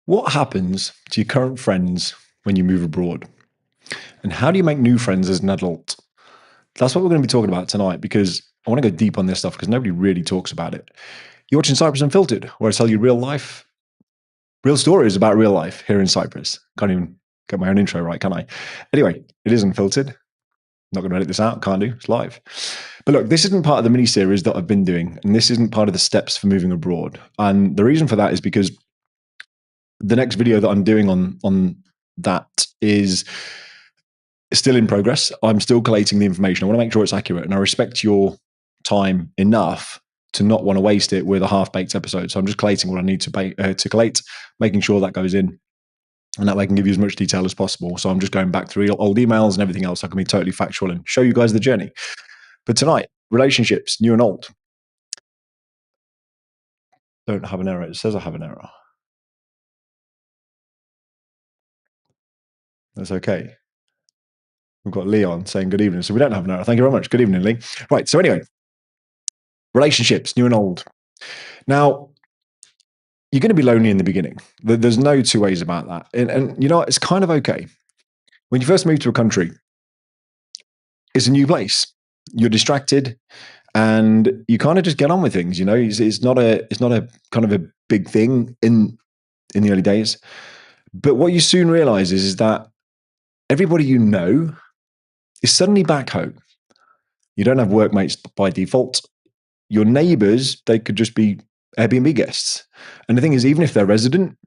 What happens to your current friends when you move abroad? And how do you make new friends as an adult? That's what we're going to be talking about tonight because I want to go deep on this stuff because nobody really talks about it. You're watching Cyprus Unfiltered, where I tell you real life, real stories about real life here in Cyprus. Can't even get my own intro right, can I? Anyway, it is Unfiltered. Not going to edit this out. Can't do. It's live. But look, this isn't part of the mini series that I've been doing, and this isn't part of the steps for moving abroad. And the reason for that is because the next video that I'm doing on that is still in progress. I'm still collating the information. I want to make sure it's accurate, and I respect your time enough to not want to waste it with a half-baked episode. So I'm just collating what I need to collate, making sure that goes in, and that way I can give you as much detail as possible. So I'm just going back through old emails and everything else. So I can be totally factual and show you guys the journey. But tonight, relationships, new and old. Don't have an error. It says I have an error. That's okay. We've got Leon saying good evening. So we don't have an error. Thank you very much. Good evening, Lee. Right. So anyway, relationships, new and old. Now, you're going to be lonely in the beginning. There's no two ways about that. And you know, it's kind of okay. When you first move to a country, it's a new place. You're distracted and you kind of just get on with things. You know, it's not a kind of a big thing in the early days. But what you soon realize is that everybody you know is suddenly back home. You don't have workmates by default. Your neighbors, they could just be Airbnb guests. And the thing is, even if they're resident,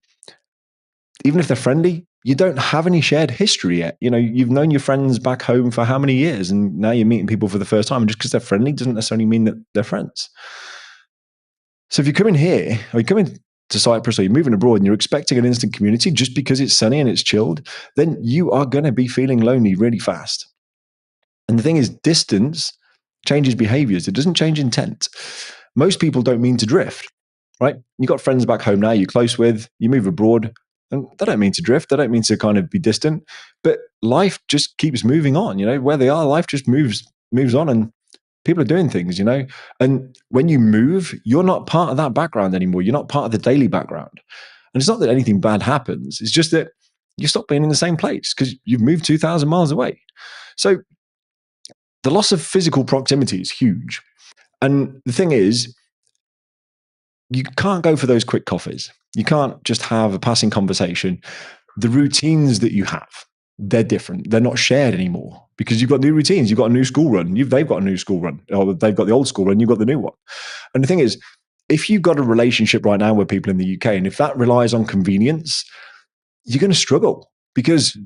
even if they're friendly, you don't have any shared history yet. You know, you've known your friends back home for how many years, and now you're meeting people for the first time. And just because they're friendly doesn't necessarily mean that they're friends. So if you come in here, or you come in to Cyprus, or you're moving abroad and you're expecting an instant community just because it's sunny and it's chilled, then you are going to be feeling lonely really fast. And the thing is, distance changes behaviors. It doesn't change intent. Most people don't mean to drift, right? You've got friends back home now you're close with, you move abroad, and they don't mean to drift. They don't mean to kind of be distant, but life just keeps moving on. You know, where they are, life just moves on, and people are doing things, you know. And when you move, you're not part of that background anymore. You're not part of the daily background. And it's not that anything bad happens. It's just that you stop being in the same place because you've moved 2,000 miles away. So the loss of physical proximity is huge. And the thing is, you can't go for those quick coffees. You can't just have a passing conversation. The routines that you have, they're different. They're not shared anymore because you've got new routines. You've got a new school run. They've got a new school run. Or they've got the old school run. You've got the new one. And the thing is, if you've got a relationship right now with people in the UK, and if that relies on convenience, you're going to struggle because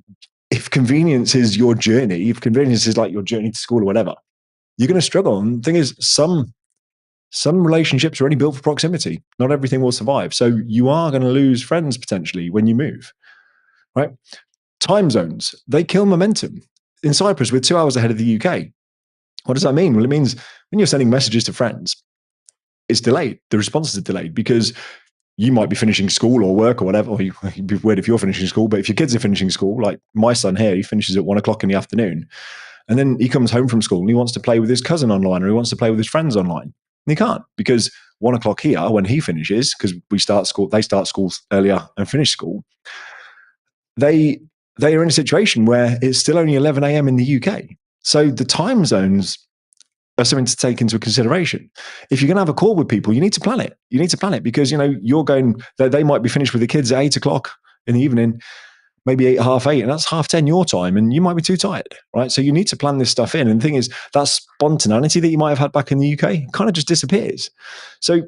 if convenience is your journey, if convenience is like your journey to school or whatever, you're going to struggle. And the thing is, some relationships are only built for proximity. Not everything will survive. So you are going to lose friends potentially when you move, right? Time zones, they kill momentum. In Cyprus, we're 2 hours ahead of the UK. What does that mean? Well, it means when you're sending messages to friends, it's delayed. The responses are delayed because you might be finishing school or work or whatever. Or you'd be weird if you're finishing school, but if your kids are finishing school, like my son here, he finishes at 1 o'clock in the afternoon. And then he comes home from school and he wants to play with his cousin online or he wants to play with his friends online. And he can't because 1 o'clock here when he finishes, because they start school earlier and finish school. They are in a situation where it's still only 11 a.m. in the UK. So the time zones are something to take into consideration. If you're going to have a call with people, you need to plan it. You need to plan it because, you know, they might be finished with the kids at 8 o'clock in the evening, maybe 8, half 8, and that's 10:30 your time, and you might be too tired, right? So you need to plan this stuff in. And the thing is, that spontaneity that you might have had back in the UK kind of just disappears. So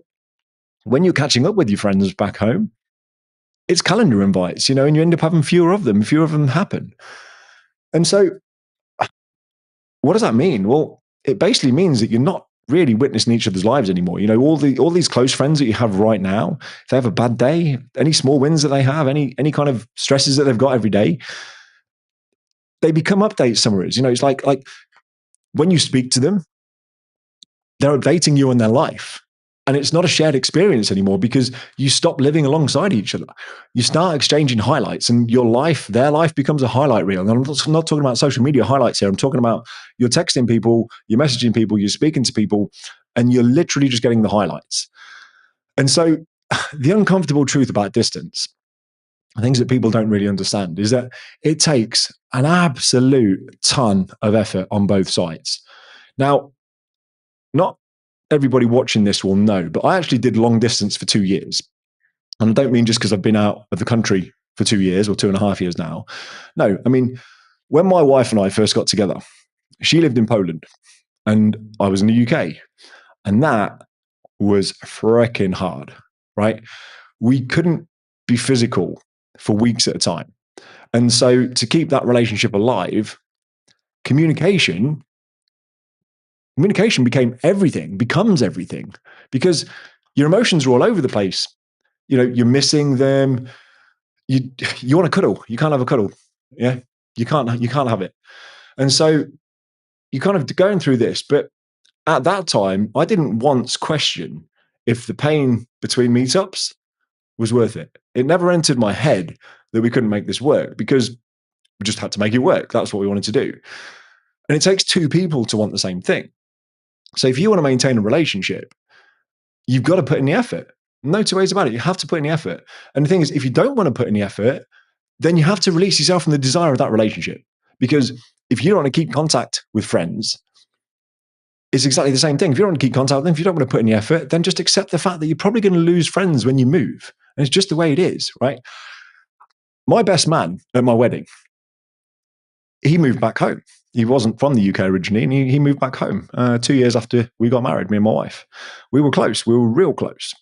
when you're catching up with your friends back home, it's calendar invites, you know, and you end up having fewer of them happen. And so what does that mean? Well, it basically means that you're not really witnessing each other's lives anymore. You know, all these close friends that you have right now, if they have a bad day, any small wins that they have, any kind of stresses that they've got every day, they become updates summaries. You know, it's like when you speak to them, they're updating you on their life. And it's not a shared experience anymore because you stop living alongside each other. You start exchanging highlights and their life becomes a highlight reel. And I'm not talking about social media highlights here. I'm talking about you're texting people, you're messaging people, you're speaking to people, and you're literally just getting the highlights. And so the uncomfortable truth about distance things that people don't really understand is that it takes an absolute ton of effort on both sides. Now, not everybody watching this will know, but I actually did long distance for 2 years. And I don't mean just because I've been out of the country for 2 years or 2.5 years now. No, I mean, when my wife and I first got together, she lived in Poland and I was in the UK. And that was freaking hard, right? We couldn't be physical for weeks at a time. And so to keep that relationship alive, communication became everything, becomes everything, because your emotions are all over the place. You're missing them. You want to cuddle. You can't have a cuddle. Yeah. You can't have it. And so you're kind of going through this. But at that time, I didn't once question if the pain between meetups was worth it. It never entered my head that we couldn't make this work because we just had to make it work. That's what we wanted to do. And it takes two people to want the same thing. So if you want to maintain a relationship, you've got to put in the effort. No two ways about it. You have to put in the effort. And the thing is, if you don't want to put in the effort, then you have to release yourself from the desire of that relationship. Because if you don't want to keep contact with friends, it's exactly the same thing. If you don't want to keep contact with them, if you don't want to put in the effort, then just accept the fact that you're probably going to lose friends when you move. And it's just the way it is, right? My best man at my wedding, he moved back home. He wasn't from the UK originally, and he moved back home 2 years after we got married, me and my wife. We were close. We were real close.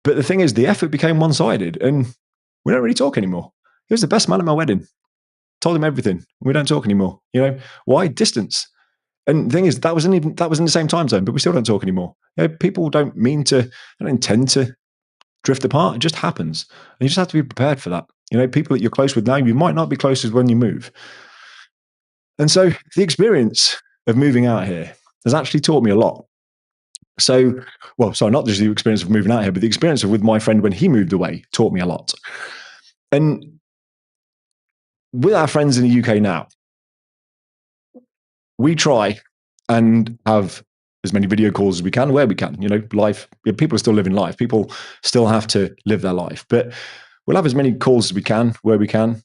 But the thing is, the effort became one-sided, and we don't really talk anymore. He was the best man at my wedding. Told him everything. We don't talk anymore. Why? Distance. And the thing is, that was in the same time zone, but we still don't talk anymore. People don't intend to drift apart. It just happens. And you just have to be prepared for that. People that you're close with now, you might not be close with when you move. And so the experience of moving out here has actually taught me a lot. So, not just the experience of moving out here, but the experience with my friend when he moved away taught me a lot. And with our friends in the UK now, we try and have as many video calls as we can, where we can. Life, people are still living life. People still have to live their life. But we'll have as many calls as we can, where we can.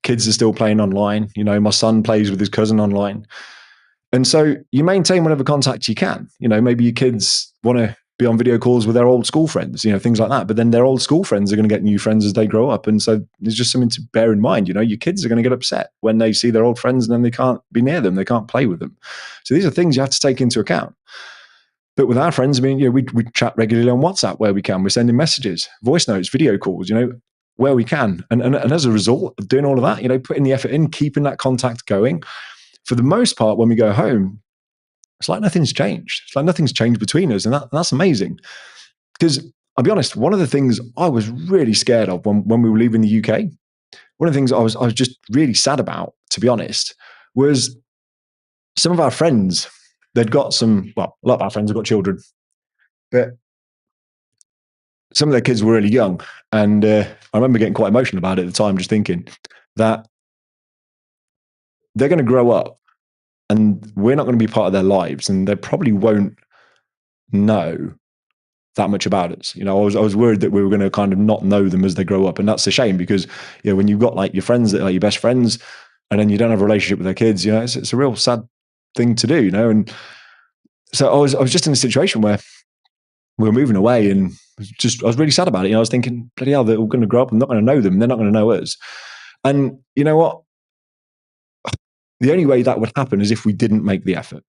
Kids are still playing online. My son plays with his cousin online. And so you maintain whatever contact you can. Maybe your kids want to be on video calls with their old school friends, things like that. But then their old school friends are going to get new friends as they grow up. And so there's just something to bear in mind. Your kids are going to get upset when they see their old friends and then they can't be near them. They can't play with them. So these are things you have to take into account. But with our friends, we chat regularly on WhatsApp where we can. We're sending messages, voice notes, video calls, where we can. And as a result of doing all of that, putting the effort in, keeping that contact going, for the most part, when we go home, it's like nothing's changed. It's like nothing's changed between us. And that's amazing. Because I'll be honest, one of the things I was really scared of when we were leaving the UK, one of the things I was just really sad about, to be honest, was some of our friends, they'd got a lot of our friends have got children, but some of their kids were really young. And I remember getting quite emotional about it at the time, just thinking that they're going to grow up and we're not going to be part of their lives, and they probably won't know that much about us. I was worried that we were going to kind of not know them as they grow up, and that's a shame because when you've got like your friends that are your best friends, and then you don't have a relationship with their kids, it's a real sad thing to do, And so I was just in a situation where we were moving away, and I was really sad about it. I was thinking, bloody hell, they're all going to grow up. I'm not going to know them. They're not going to know us. And you know what? The only way that would happen is if we didn't make the effort.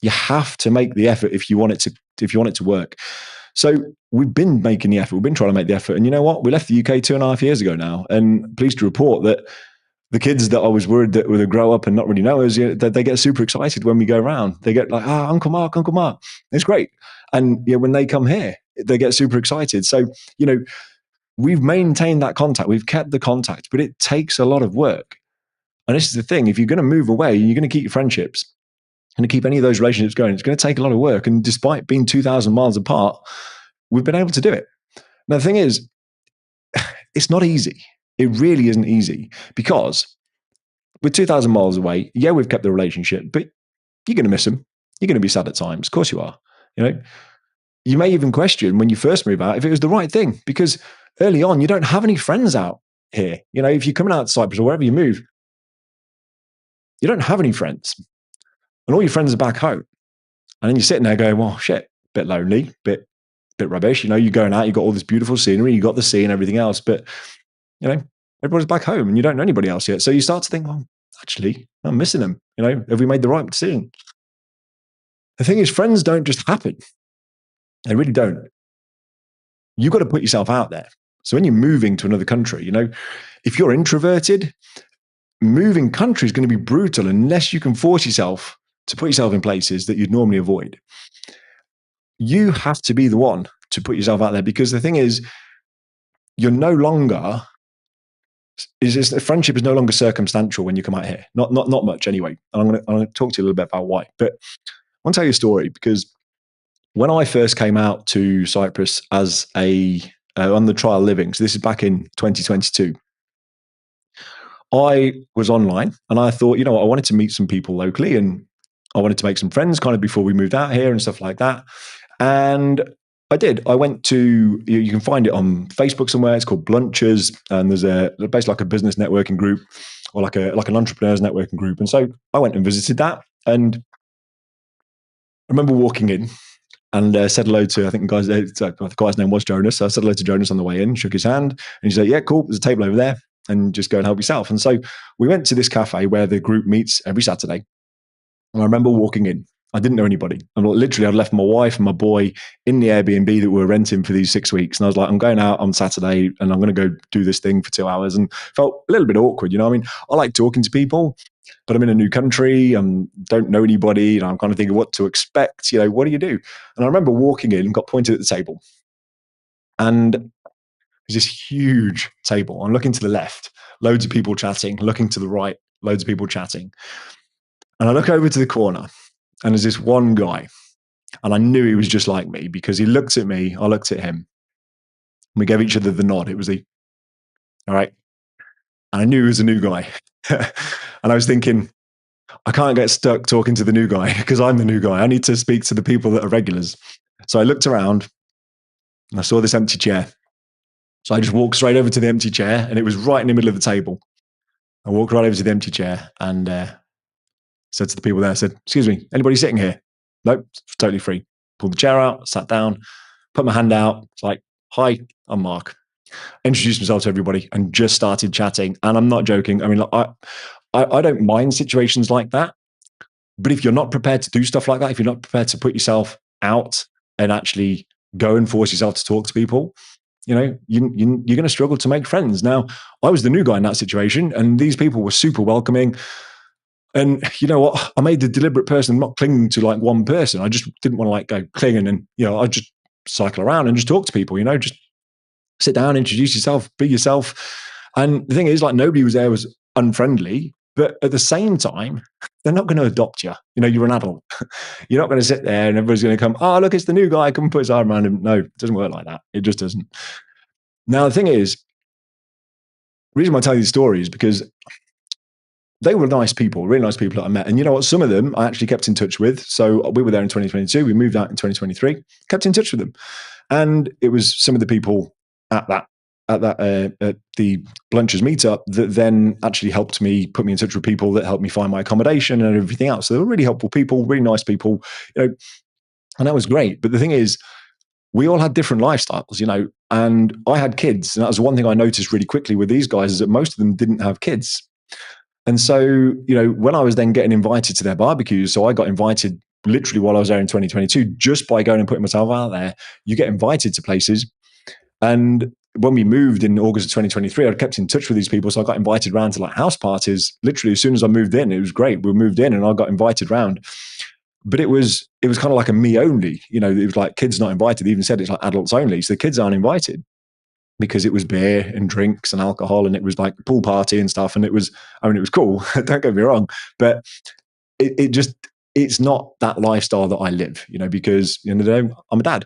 You have to make the effort if you want it to work. So we've been making the effort. We've been trying to make the effort. And you know what? We left the UK 2.5 years ago now, and pleased to report that the kids that I was worried that would grow up and not really know us, that they get super excited when we go around. They get like, Uncle Mark. It's great. And when they come here, they get super excited. So, we've maintained that contact. We've kept the contact, but it takes a lot of work. And this is the thing. If you're going to move away, you're going to keep your friendships and to keep any of those relationships going, it's going to take a lot of work. And despite being 2,000 miles apart, we've been able to do it. Now, the thing is, it's not easy. It really isn't easy because we're 2,000 miles away. Yeah, we've kept the relationship, but you're going to miss them. You're going to be sad at times. Of course you are. You may even question when you first move out if it was the right thing, because early on, you don't have any friends out. here. If you're coming out to Cyprus or wherever you move, you don't have any friends, and all your friends are back home. And then you're sitting there going, well, shit, bit lonely, bit rubbish. You're going out, you've got all this beautiful scenery, you've got the sea and everything else, but everybody's back home and you don't know anybody else yet. So you start to think, well, actually, I'm missing them. Have we made the right decision? The thing is, friends don't just happen. They really don't. You've got to put yourself out there. So when you're moving to another country, if you're introverted, moving country is going to be brutal unless you can force yourself to put yourself in places that you'd normally avoid. You have to be the one to put yourself out there, because the thing is, you're no longer friendship is no longer circumstantial when you come out here. Not much anyway. And I'm going to talk to you a little bit about why. But I want to tell you a story, because when I first came out to Cyprus as on the trial living, so this is back in 2022, I was online and I thought, I wanted to meet some people locally and I wanted to make some friends kind of before we moved out here and stuff like that. And I did. I went to, you can find it on Facebook somewhere. It's called Blunchers, and there's basically like a business networking group or like an entrepreneurs networking group. And so I went and visited that. And I remember walking in and said hello to, I think the guy's name was Jonas. So I said hello to Jonas on the way in, shook his hand, and he said, yeah, cool, there's a table over there and just go and help yourself. And so we went to this cafe where the group meets every Saturday. And I remember walking in. I didn't know anybody. And literally, I'd left my wife and my boy in the Airbnb that we were renting for these 6 weeks. And I was like, I'm going out on Saturday and I'm going to go do this thing for 2 hours. And felt a little bit awkward. I like talking to people, but I'm in a new country and don't know anybody. And I'm kind of thinking what to expect. What do you do? And I remember walking in and got pointed at the table. And there's this huge table. I'm looking to the left, loads of people chatting. Looking to the right, loads of people chatting. And I look over to the corner and there's this one guy. And I knew he was just like me because he looked at me, I looked at him. And we gave each other the nod. It was all right. And I knew he was a new guy. And I was thinking, I can't get stuck talking to the new guy because I'm the new guy. I need to speak to the people that are regulars. So I looked around and I saw this empty chair. So I just walked straight over to the empty chair and it was right in the middle of the table. I walked right over to the empty chair and said to the people there, I said, excuse me, anybody sitting here? Nope, totally free. Pulled the chair out, sat down, put my hand out. It's like, hi, I'm Mark. Introduced myself to everybody and just started chatting. And I'm not joking. I mean, I don't mind situations like that. But if you're not prepared to do stuff like that, if you're not prepared to put yourself out and actually go and force yourself to talk to people, you're going to struggle to make friends. Now, I was the new guy in that situation, and these people were super welcoming. And you know what? I made the deliberate person not clinging to like one person. I just didn't want to like go clinging and, I just cycle around and just talk to people, just sit down, introduce yourself, be yourself. And the thing is, like, nobody was there was unfriendly, but at the same time, they're not going to adopt you. You're an adult. You're not going to sit there and everybody's going to come, oh, look, it's the new guy. Come and put his arm around him. No, it doesn't work like that. It just doesn't. Now, the thing is, the reason why I tell you these stories is because they were nice people, really nice people that I met. And you know what? Some of them I actually kept in touch with. So we were there in 2022. We moved out in 2023, kept in touch with them. And it was some of the people at the Blunchers meetup that then actually helped me, put me in touch with people that helped me find my accommodation and everything else. So they were really helpful people, really nice people, and that was great. But the thing is, we all had different lifestyles, and I had kids. And that was one thing I noticed really quickly with these guys is that most of them didn't have kids. And so, when I was then getting invited to their barbecues, so I got invited literally while I was there in 2022, just by going and putting myself out there, you get invited to places. And when we moved in August of 2023, I'd kept in touch with these people. So I got invited around to like house parties. Literally, as soon as I moved in, it was great. We moved in and I got invited round. But it was kind of like a me only, it was like kids not invited. They even said it's like adults only. So the kids aren't invited, because it was beer and drinks and alcohol, and it was like a pool party and stuff. And it was cool. Don't get me wrong. But it's not that lifestyle that I live, because at the end of the day, I'm a dad.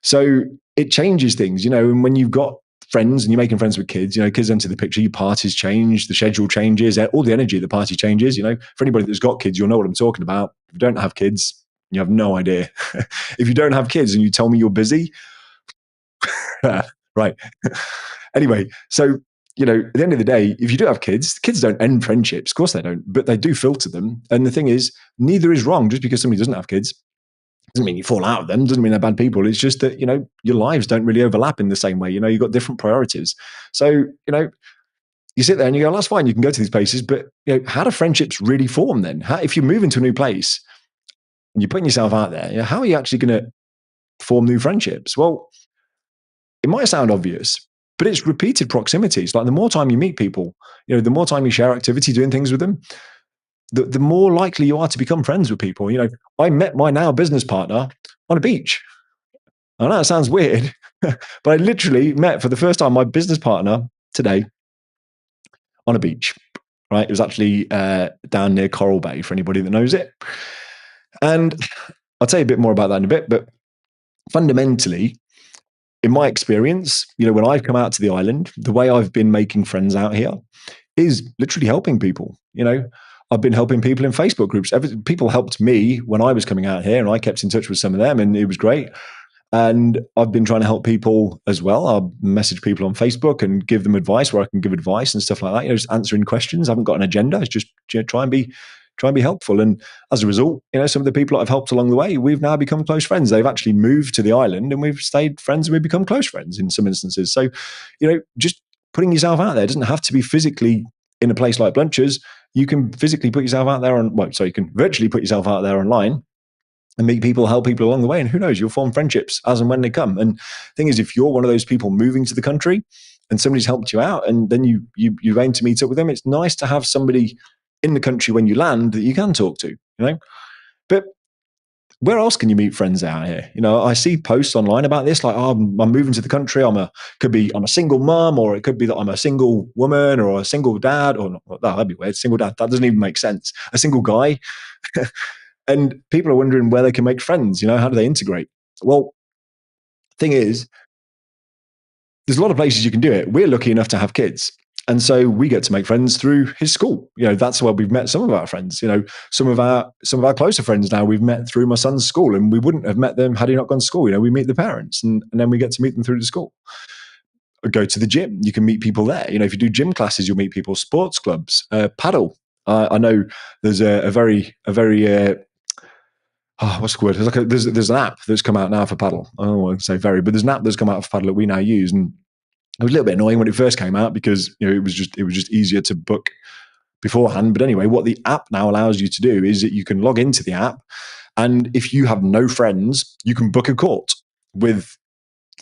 So it changes things, and when you've got friends and you're making friends with kids, kids enter the picture, your parties change, the schedule changes, all the energy of the party changes. For anybody that's got kids, you'll know what I'm talking about. If you don't have kids, you have no idea. If you don't have kids and you tell me you're busy, right. Anyway, so, at the end of the day, if you do have kids don't end friendships. Of course they don't, but they do filter them. And the thing is, neither is wrong. Just because somebody doesn't have kids doesn't mean you fall out of them, doesn't mean they're bad people. It's just that, your lives don't really overlap in the same way. You've got different priorities. So, you sit there and you go, well, that's fine. You can go to these places, but how do friendships really form then? If you move into a new place and you're putting yourself out there, how are you actually going to form new friendships? Well, it might sound obvious, but it's repeated proximities. Like the more time you meet people, the more time you share activity doing things with them, the more likely you are to become friends with people. I met my now business partner on a beach. I know it sounds weird, but I literally met for the first time my business partner today on a beach. Right, it was actually down near Coral Bay for anybody that knows it. And I'll tell you a bit more about that in a bit. But fundamentally, in my experience, when I've come out to the island, the way I've been making friends out here is literally helping people. I've been helping people in Facebook groups. People helped me when I was coming out here, and I kept in touch with some of them, and it was great. And I've been trying to help people as well. I'll message people on Facebook and give them advice where I can give advice and stuff like that. Just answering questions. I haven't got an agenda. It's just try and be helpful. And as a result, some of the people that I've helped along the way, we've now become close friends. They've actually moved to the island, and we've stayed friends, and we've become close friends in some instances. So, just putting yourself out there doesn't have to be physically in a place like Blunchers. You can physically put yourself out there you can virtually put yourself out there online and meet people, help people along the way. And who knows, you'll form friendships as and when they come. And the thing is, if you're one of those people moving to the country and somebody's helped you out and then you aim to meet up with them, it's nice to have somebody in the country when you land that you can talk to, But where else can you meet friends out here? I see posts online about this, like, oh, I'm moving to the country. I'm a single mum, or it could be that I'm a single woman or a single dad, or not, that'd be weird. Single dad, that doesn't even make sense. A single guy. And people are wondering where they can make friends. How do they integrate? Well, thing is, there's a lot of places you can do it. We're lucky enough to have kids. And so we get to make friends through his school. That's where we've met some of our friends. Some of our closer friends now we've met through my son's school, and we wouldn't have met them had he not gone to school. We meet the parents, and then we get to meet them through the school. Or go to the gym. You can meet people there. If you do gym classes, you'll meet people. Sports clubs, paddle. I know there's a very what's the word? There's an app that's come out now for paddle. I don't want to say very, but there's an app that's come out for paddle that we now use, and it was a little bit annoying when it first came out because it was just easier to book beforehand. But anyway, what the app now allows you to do is that you can log into the app, and if you have no friends, you can book a court with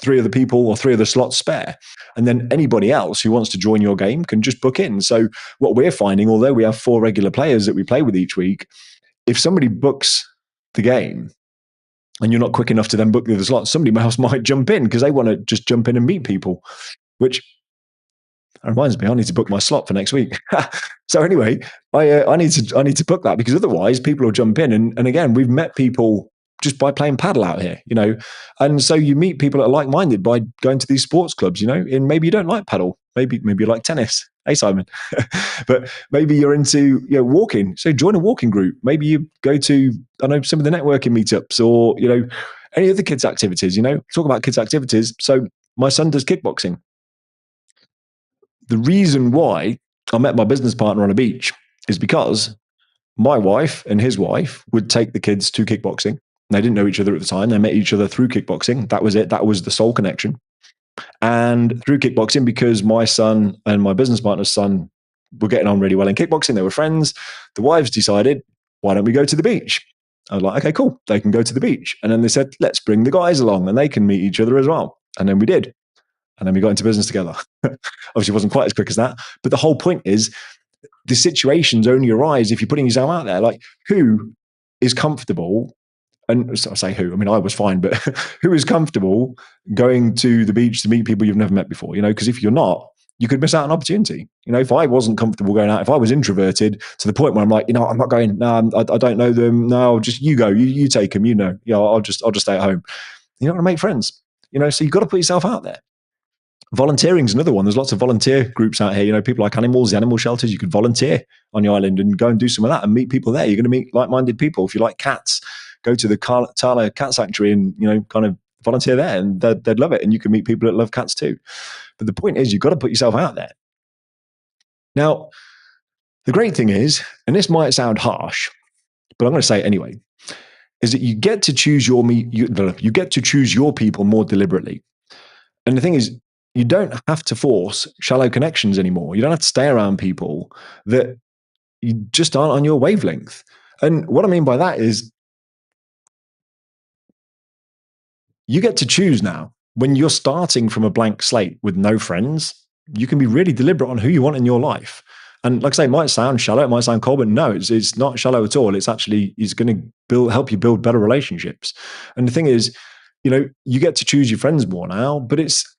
3 other people or 3 other slots spare. And then anybody else who wants to join your game can just book in. So what we're finding, although we have 4 regular players that we play with each week, if somebody books the game and you're not quick enough to then book the other slots, somebody else might jump in because they want to just jump in and meet people, which reminds me, I need to book my slot for next week. So anyway, I need to book that because otherwise people will jump in. And again, we've met people just by playing paddle out here, and so you meet people that are like-minded by going to these sports clubs, and maybe you don't like paddle, maybe you like tennis. Hey, Simon. But maybe you're into walking, so join a walking group. Maybe you go to some of the networking meetups, or any other kids activities. Talk about kids activities. So my son does kickboxing. The reason why I met my business partner on a beach is because my wife and his wife would take the kids to kickboxing. They didn't know each other at the time. They met each other through kickboxing. That was it. That was the sole connection. And through kickboxing, because my son and my business partner's son were getting on really well in kickboxing, they were friends, the wives decided, why don't we go to the beach? I was like, okay, cool. They can go to the beach. And then they said, let's bring the guys along and they can meet each other as well. And then we did. And then we got into business together. Obviously, it wasn't quite as quick as that. But the whole point is, the situations only arise if you're putting yourself out there. Like, who is comfortable? And I say who, I mean, I was fine, but who is comfortable going to the beach to meet people you've never met before? Because if you're not, you could miss out on an opportunity. If I wasn't comfortable going out, if I was introverted to the point where I'm like, I'm not going, no, I don't know them. No, just you go, you take them, I'll just stay at home. You're not going to make friends, so you've got to put yourself out there. Volunteering is another one. There's lots of volunteer groups out here. People like animals, the animal shelters. You could volunteer on your island and go and do some of that and meet people there. You're going to meet like-minded people. If you like cats, go to the Tala Cat Sanctuary and kind of volunteer there, and they'd love it. And you can meet people that love cats too. But the point is, you've got to put yourself out there. Now, the great thing is, and this might sound harsh, but I'm going to say it anyway, is that you get to choose you get to choose your people more deliberately. And the thing is, you don't have to force shallow connections anymore. You don't have to stay around people that you just aren't on your wavelength. And what I mean by that is you get to choose now. When you're starting from a blank slate with no friends, you can be really deliberate on who you want in your life. And like I say, it might sound shallow, it might sound cold, but no, it's not shallow at all. It's going to help you build better relationships. And the thing is, you get to choose your friends more now, but it's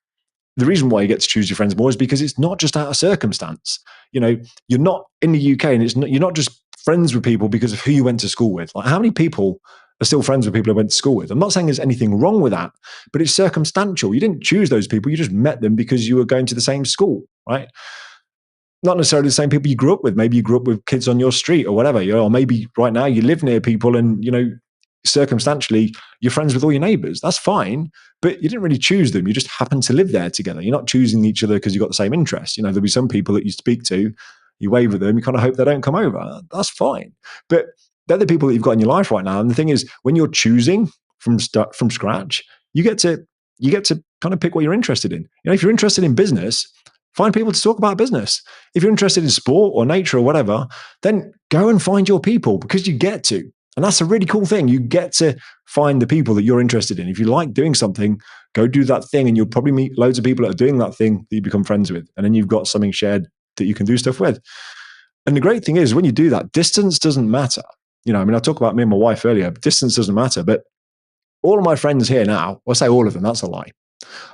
the reason why you get to choose your friends more is because it's not just out of circumstance. You're not in the UK, and you're not just friends with people because of who you went to school with. Like, how many people are still friends with people I went to school with? I'm not saying there's anything wrong with that, but it's circumstantial. You didn't choose those people; you just met them because you were going to the same school, right? Not necessarily the same people you grew up with. Maybe you grew up with kids on your street or whatever. Or maybe right now you live near people, and circumstantially you're friends with all your neighbors. That's fine, but you didn't really choose them. You just happen to live there together. You're not choosing each other because you've got the same interests. There'll be some people that you speak to, you wave at them, you kind of hope they don't come over. That's fine, but they're the people that you've got in your life right now. And the thing is, when you're choosing from scratch, you get to kind of pick what you're interested in. If you're interested in business, find people to talk about business. If you're interested in sport or nature or whatever, then go and find your people, because you get to. And that's a really cool thing. You get to find the people that you're interested in. If you like doing something, go do that thing, and you'll probably meet loads of people that are doing that thing that you become friends with. And then you've got something shared that you can do stuff with. And the great thing is, when you do that, distance doesn't matter. I talked about me and my wife earlier, but distance doesn't matter. But all of my friends here now, I say all of them, that's a lie.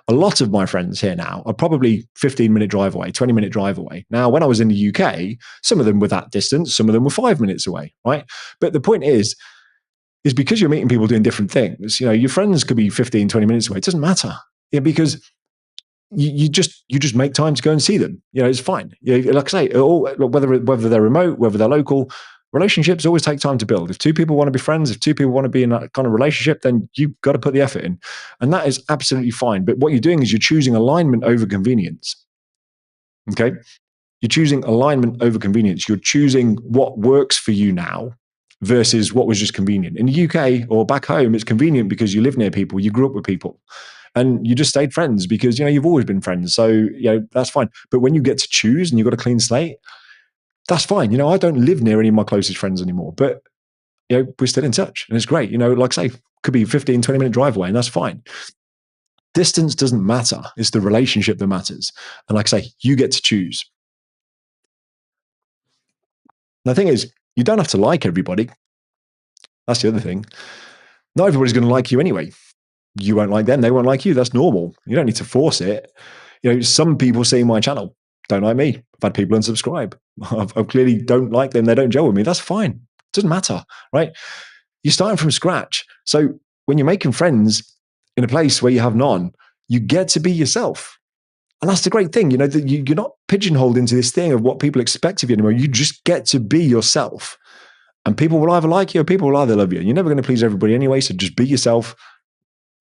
A lot of my friends here now are probably 15-minute drive away, 20-minute drive away. Now, when I was in the UK, some of them were that distance, some of them were 5 minutes away, right? But the point is because you're meeting people doing different things. Your friends could be 15, 20 minutes away. It doesn't matter, because you just make time to go and see them. It's fine. Like I say, whether they're remote, whether they're local, relationships always take time to build. If two people want to be friends, if two people want to be in that kind of relationship, then you've got to put the effort in. And that is absolutely fine. But what you're doing is you're choosing alignment over convenience. Okay? You're choosing alignment over convenience. You're choosing what works for you now versus what was just convenient. In the UK or back home, it's convenient because you live near people, you grew up with people, and you just stayed friends because, you've always been friends. So, that's fine. But when you get to choose and you've got a clean slate, that's fine. I don't live near any of my closest friends anymore, but we're still in touch, and it's great. Like I say, could be 15, 20-minute drive away, and that's fine. Distance doesn't matter. It's the relationship that matters. And like I say, you get to choose. The thing is, you don't have to like everybody. That's the other thing. Not everybody's going to like you anyway. You won't like them. They won't like you. That's normal. You don't need to force it. Some people see my channel, don't like me. I've had people unsubscribe. I clearly don't like them. They don't gel with me. That's fine. It doesn't matter, right? You're starting from scratch. So when you're making friends in a place where you have none, you get to be yourself. And that's the great thing, that you're not pigeonholed into this thing of what people expect of you anymore. You just get to be yourself. And people will either like you or people will either love you. You're never going to please everybody anyway, so just be yourself.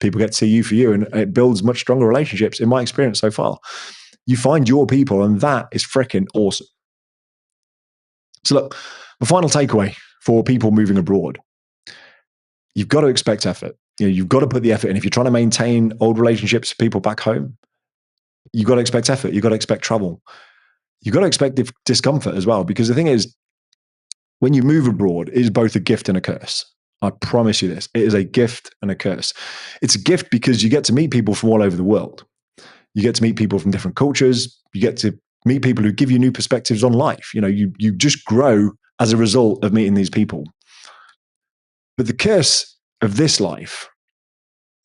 People get to see you for you, and it builds much stronger relationships, in my experience so far. You find your people, and that is freaking awesome. So look, the final takeaway for people moving abroad: you've got to expect effort. You've got to put the effort in. If you're trying to maintain old relationships with people back home, you've got to expect effort. You've got to expect trouble. You've got to expect discomfort as well, because the thing is, when you move abroad, it is both a gift and a curse. I promise you this. It is a gift and a curse. It's a gift because you get to meet people from all over the world. You get to meet people from different cultures. You get to meet people who give you new perspectives on life. You just grow as a result of meeting these people. But the curse of this life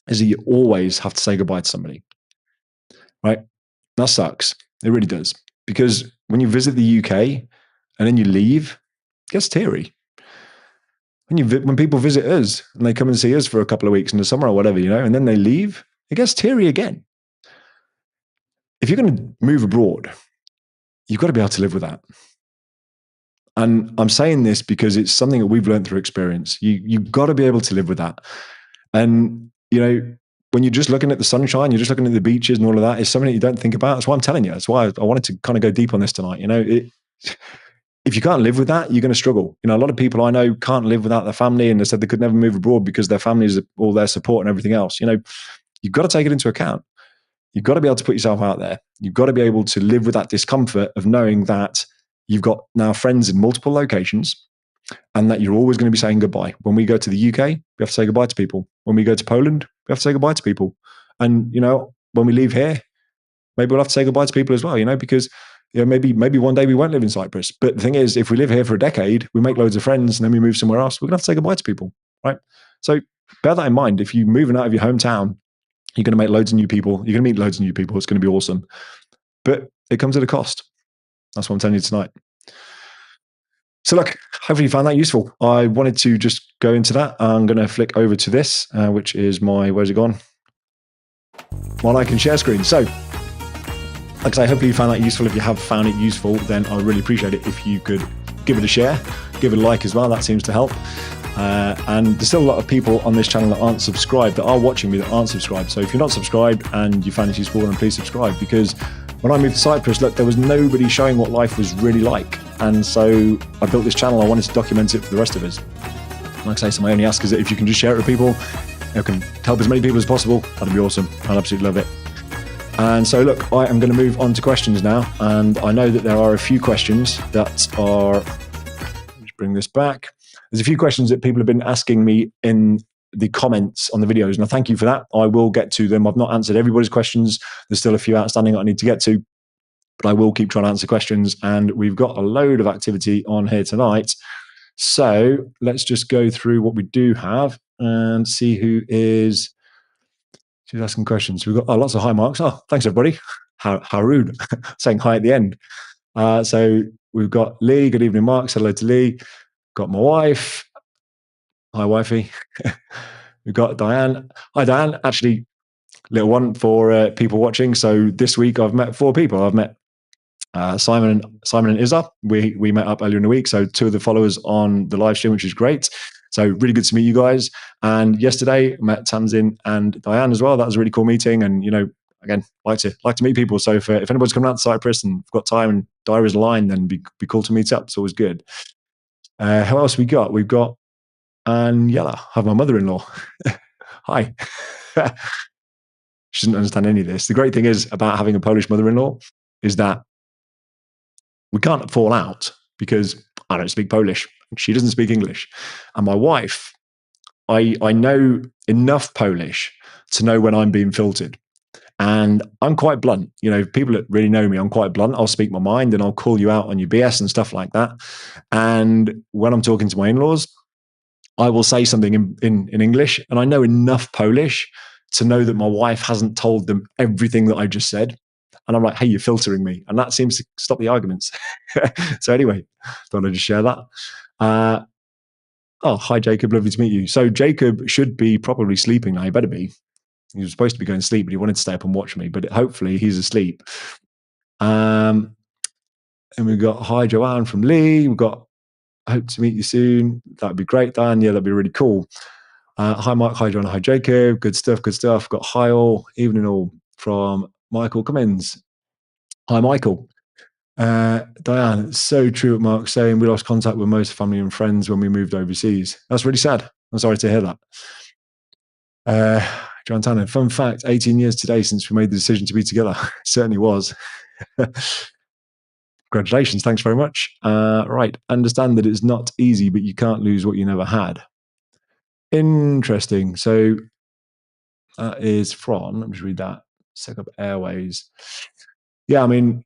is that you always have to say goodbye to somebody, right? That sucks. It really does. Because when you visit the UK and then you leave, it gets teary. When people visit us and they come and see us for a couple of weeks in the summer or whatever, and then they leave, it gets teary again. If you're going to move abroad, you've got to be able to live with that. And I'm saying this because it's something that we've learned through experience. You've got to be able to live with that. And, when you're just looking at the sunshine, you're just looking at the beaches and all of that, it's something that you don't think about. That's why I'm telling you. That's why I wanted to kind of go deep on this tonight. if you can't live with that, you're going to struggle. A lot of people I know can't live without their family, and they said they could never move abroad because their family is all their support and everything else. You've got to take it into account. You've got to be able to put yourself out there. You've got to be able to live with that discomfort of knowing that you've got now friends in multiple locations and that you're always going to be saying goodbye. When we go to the UK, we have to say goodbye to people. When we go to Poland, we have to say goodbye to people. And, when we leave here, maybe we'll have to say goodbye to people as well, because maybe one day we won't live in Cyprus. But the thing is, if we live here for a decade, we make loads of friends and then we move somewhere else, we're going to have to say goodbye to people, right? So bear that in mind. If you're moving out of your hometown, you're going to make loads of new people. You're going to meet loads of new people. It's going to be awesome. But it comes at a cost. That's what I'm telling you tonight. So look, hopefully you found that useful. I wanted to just go into that. I'm going to flick over to this, which is where's it gone? My like and share screen. So, like I say, hopefully you found that useful. If you have found it useful, then I would really appreciate it if you could give it a share, give it a like as well. That seems to help. And there's still a lot of people on this channel that aren't subscribed, that are watching me, that aren't subscribed. So if you're not subscribed and you find it useful, then please subscribe, because when I moved to Cyprus, look, there was nobody showing what life was really like. And so I built this channel. I wanted to document it for the rest of us. Like I say, so my only ask is that if you can just share it with people, you can help as many people as possible. That'd be awesome. I'd absolutely love it. And so look, I am going to move on to questions now. And I know that there are a few questions that are, let's bring this back. There's a few questions that people have been asking me in the comments on the videos, and I thank you for that. I will get to them. I've not answered everybody's questions. There's still a few outstanding that I need to get to, but I will keep trying to answer questions, and we've got a load of activity on here tonight. So let's just go through what we do have and see who's asking questions. We've got lots of hi marks. Oh, thanks everybody. How rude. Saying hi at the end. So we've got Lee. Good evening, Mark. Hello to Lee. Got my wife. Hi, wifey. We've got Diane. Hi, Diane. Actually, little one for people watching. So this week I've met 4 people. I've met Simon and Izza. We met up earlier in the week. So 2 of the followers on the live stream, which is great. So really good to meet you guys. And yesterday I met Tamzin and Diane as well. That was a really cool meeting. And again, like to meet people. So if anybody's coming out to Cyprus and got time and diaries aligned, then be cool to meet up. It's always good. Who else we got? We've got Yella, have my mother-in-law. Hi. She doesn't understand any of this. The great thing is about having a Polish mother-in-law is that we can't fall out because I don't speak Polish. She doesn't speak English. And my wife, I know enough Polish to know when I'm being filtered. And I'm quite blunt. People that really know me, I'm quite blunt. I'll speak my mind and I'll call you out on your BS and stuff like that. And when I'm talking to my in-laws, I will say something in English, and I know enough Polish to know that my wife hasn't told them everything that I just said. And I'm like, hey, you're filtering me. And that seems to stop the arguments. So anyway, thought I'd just share that. Oh, hi, Jacob. Lovely to meet you. So Jacob should be probably sleeping now. He better be. He was supposed to be going to sleep, but he wanted to stay up and watch me. But hopefully he's asleep. And we've got hi, Joanne from Lee. We've got hope to meet you soon. That'd be great, Dan. Yeah, that'd be really cool. Hi, Mark. Hi, John. Hi, Jacob. Good stuff. Good stuff. Got hi all. Evening all from Michael Cummins. Hi, Michael. Diane, it's so true what Mark's saying. We lost contact with most family and friends when we moved overseas. That's really sad. I'm sorry to hear that. John Tanner, fun fact, 18 years today since we made the decision to be together. It certainly was. Congratulations. Thanks very much. Right. Understand that it's not easy, but you can't lose what you never had. Interesting. So that is from, let me just read that. Set up Airways. Yeah, I mean,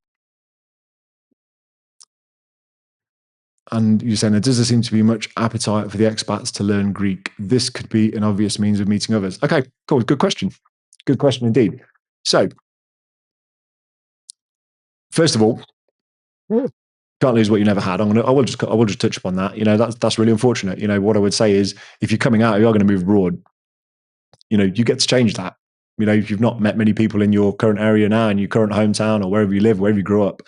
and you're saying there doesn't seem to be much appetite for the expats to learn Greek. This could be an obvious means of meeting others. Okay, cool. Good question. Good question indeed. So, first of all, can't lose what you never had. I will just touch upon that. That's really unfortunate. What I would say is, if you're coming out, you are going to move abroad. You get to change that. If you've not met many people in your current area now, in your current hometown or wherever you live, wherever you grew up,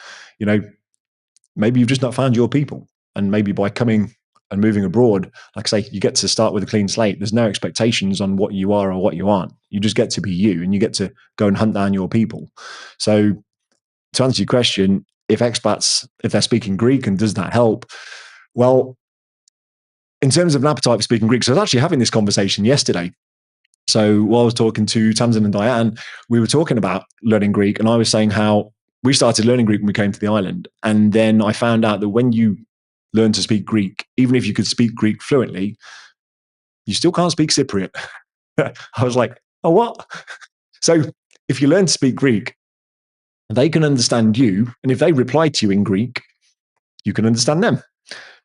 maybe you've just not found your people. And maybe by coming and moving abroad, like I say, you get to start with a clean slate. There's no expectations on what you are or what you aren't. You just get to be you, and you get to go and hunt down your people. So to answer your question, if expats, if they're speaking Greek, and does that help? Well, in terms of an appetite for speaking Greek, so I was actually having this conversation yesterday. So while I was talking to Tamsin and Diane, we were talking about learning Greek, and I was saying how we started learning Greek when we came to the island. And then I found out that when you learn to speak Greek, even if you could speak Greek fluently, you still can't speak Cypriot. I was like, oh, what? So if you learn to speak Greek, they can understand you. And if they reply to you in Greek, you can understand them.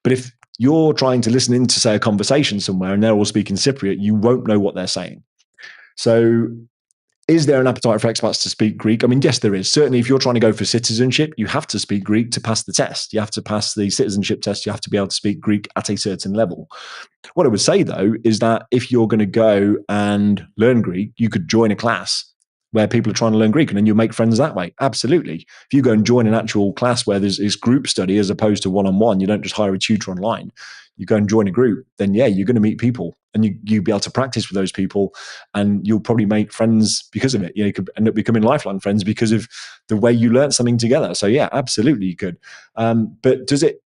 But if you're trying to listen in to, say, a conversation somewhere and they're all speaking Cypriot, you won't know what they're saying. So is there an appetite for expats to speak Greek? I mean, yes, there is. Certainly, if you're trying to go for citizenship, you have to speak Greek to pass the test. You have to pass the citizenship test. You have to be able to speak Greek at a certain level. What I would say, though, is that if you're going to go and learn Greek, you could join a class where people are trying to learn Greek, and then you'll make friends that way. Absolutely. If you go and join an actual class where there's group study as opposed to one-on-one, you don't just hire a tutor online, you go and join a group, then yeah, you're going to meet people, and you'll be able to practice with those people, and you'll probably make friends because of it. You could end up becoming lifelong friends because of the way you learned something together. So yeah, absolutely you could. But does it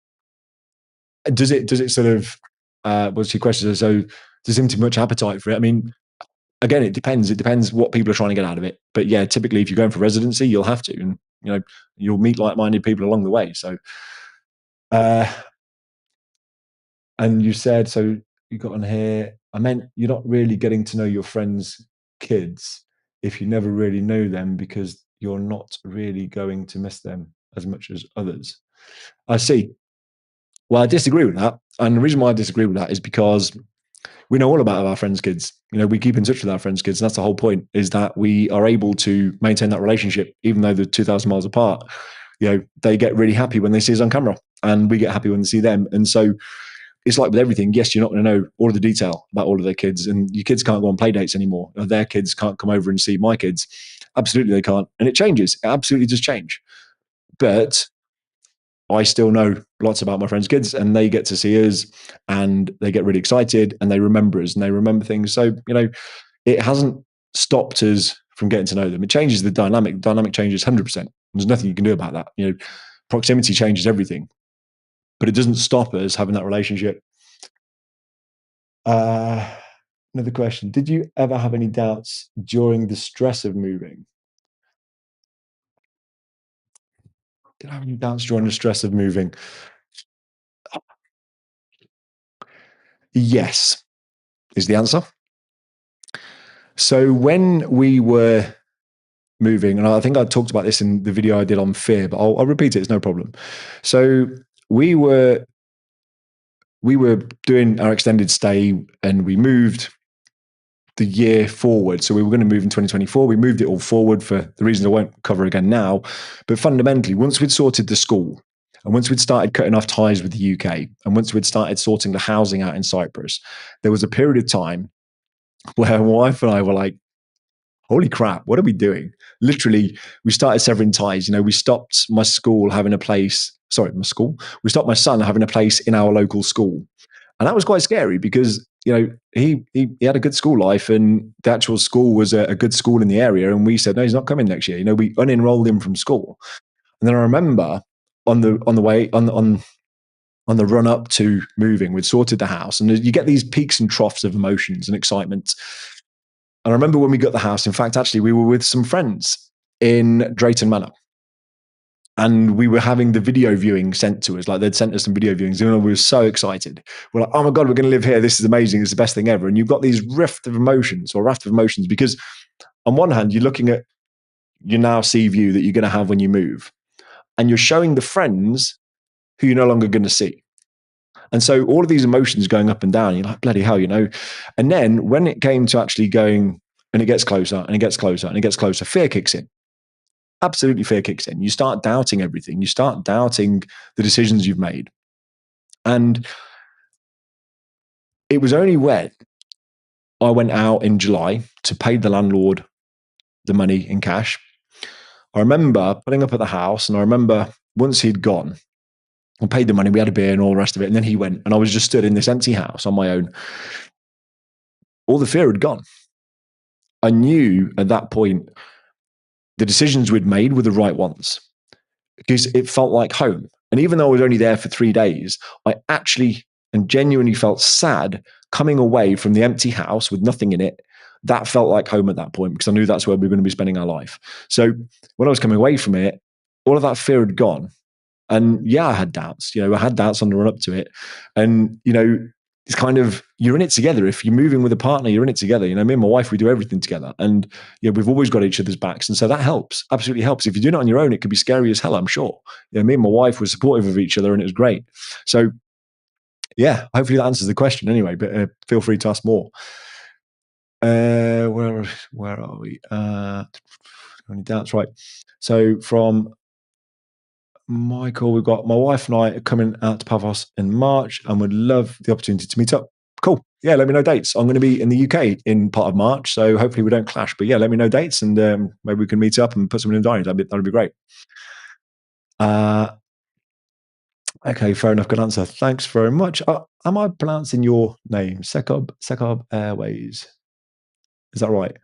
sort of, what's your question? So does him too much appetite for it? I mean, again, it depends. It depends what people are trying to get out of it. But yeah, typically, if you're going for residency, you'll have to, and you'll meet like-minded people along the way. So, and you said, so you got on here. I meant you're not really getting to know your friends' kids if you never really know them because you're not really going to miss them as much as others. I see. Well, I disagree with that, and the reason why I disagree with that is because we know all about our friends' kids. We keep in touch with our friends' kids. And that's the whole point, is that we are able to maintain that relationship, even though they're 2,000 miles apart. They get really happy when they see us on camera, and we get happy when they see them. And so it's like with everything. Yes, you're not going to know all of the detail about all of their kids, and your kids can't go on play dates anymore. Or their kids can't come over and see my kids. Absolutely, they can't. And it changes. It absolutely does change. But I still know lots about my friends' kids, and they get to see us, and they get really excited, and they remember us, and they remember things. So, it hasn't stopped us from getting to know them. It changes the dynamic. Dynamic changes 100%. There's nothing you can do about that. Proximity changes everything, but it doesn't stop us having that relationship. Another question. Did you ever have any doubts during the stress of moving? Did I have any doubts during the stress of moving? Yes, is the answer. So when we were moving, and I think I talked about this in the video I did on fear, but I'll repeat it. It's no problem. So we were doing our extended stay, and we moved the year forward. So we were going to move in 2024. We moved it all forward for the reasons I won't cover again now. But fundamentally, once we'd sorted the school, and once we'd started cutting off ties with the UK, and once we'd started sorting the housing out in Cyprus, there was a period of time where my wife and I were like, holy crap, what are we doing? Literally, we started severing ties. We stopped my school having a place. Sorry, my school. We stopped my son having a place in our local school. And that was quite scary because, he had a good school life, and the actual school was a good school in the area. And we said, no, he's not coming next year. We unenrolled him from school. And then I remember on the way, on the run up to moving, we'd sorted the house, and you get these peaks and troughs of emotions and excitement. And I remember when we got the house, in fact, actually, we were with some friends in Drayton Manor. And we were having the video viewing sent to us. Like, they'd sent us some video viewings, and we were so excited. We're like, oh my God, we're going to live here. This is amazing. It's the best thing ever. And you've got these raft of emotions, because on one hand, you're looking at your now sea view that you're going to have when you move. And you're showing the friends who you're no longer going to see. And so all of these emotions going up and down, you're like, bloody hell, And then when it came to actually going, and it gets closer and it gets closer and it gets closer, fear kicks in. Absolutely, fear kicks in. You start doubting everything. You start doubting the decisions you've made. And it was only when I went out in July to pay the landlord the money in cash. I remember putting up at the house, and I remember once he'd gone, I paid the money, we had a beer and all the rest of it. And then he went, and I was just stood in this empty house on my own. All the fear had gone. I knew at that point the decisions we'd made were the right ones. because it felt like home. And even though I was only there for 3 days, I actually and genuinely felt sad coming away from the empty house with nothing in it. That felt like home at that point because I knew that's where we were going to be spending our life. So when I was coming away from it, all of that fear had gone. And yeah, I had doubts. I had doubts on the run up to it. And, it's kind of, you're in it together. If you're moving with a partner, you're in it together. Me and my wife, we do everything together. And, we've always got each other's backs. And so that helps, absolutely helps. If you're doing it on your own, it could be scary as hell, I'm sure. Me and my wife were supportive of each other and it was great. So, yeah, hopefully that answers the question anyway, but feel free to ask more. Where are we? Any doubts? Right. So from Michael, we've got my wife and I are coming out to Paphos in March and would love the opportunity to meet up. Cool. Yeah, let me know dates. I'm going to be in the UK in part of March, so hopefully we don't clash. But yeah, let me know dates and maybe we can meet up and put something in the diary. That'd be great. Okay, fair enough. Good answer. Thanks very much. Am I pronouncing your name? Sekob Airways. Is that right?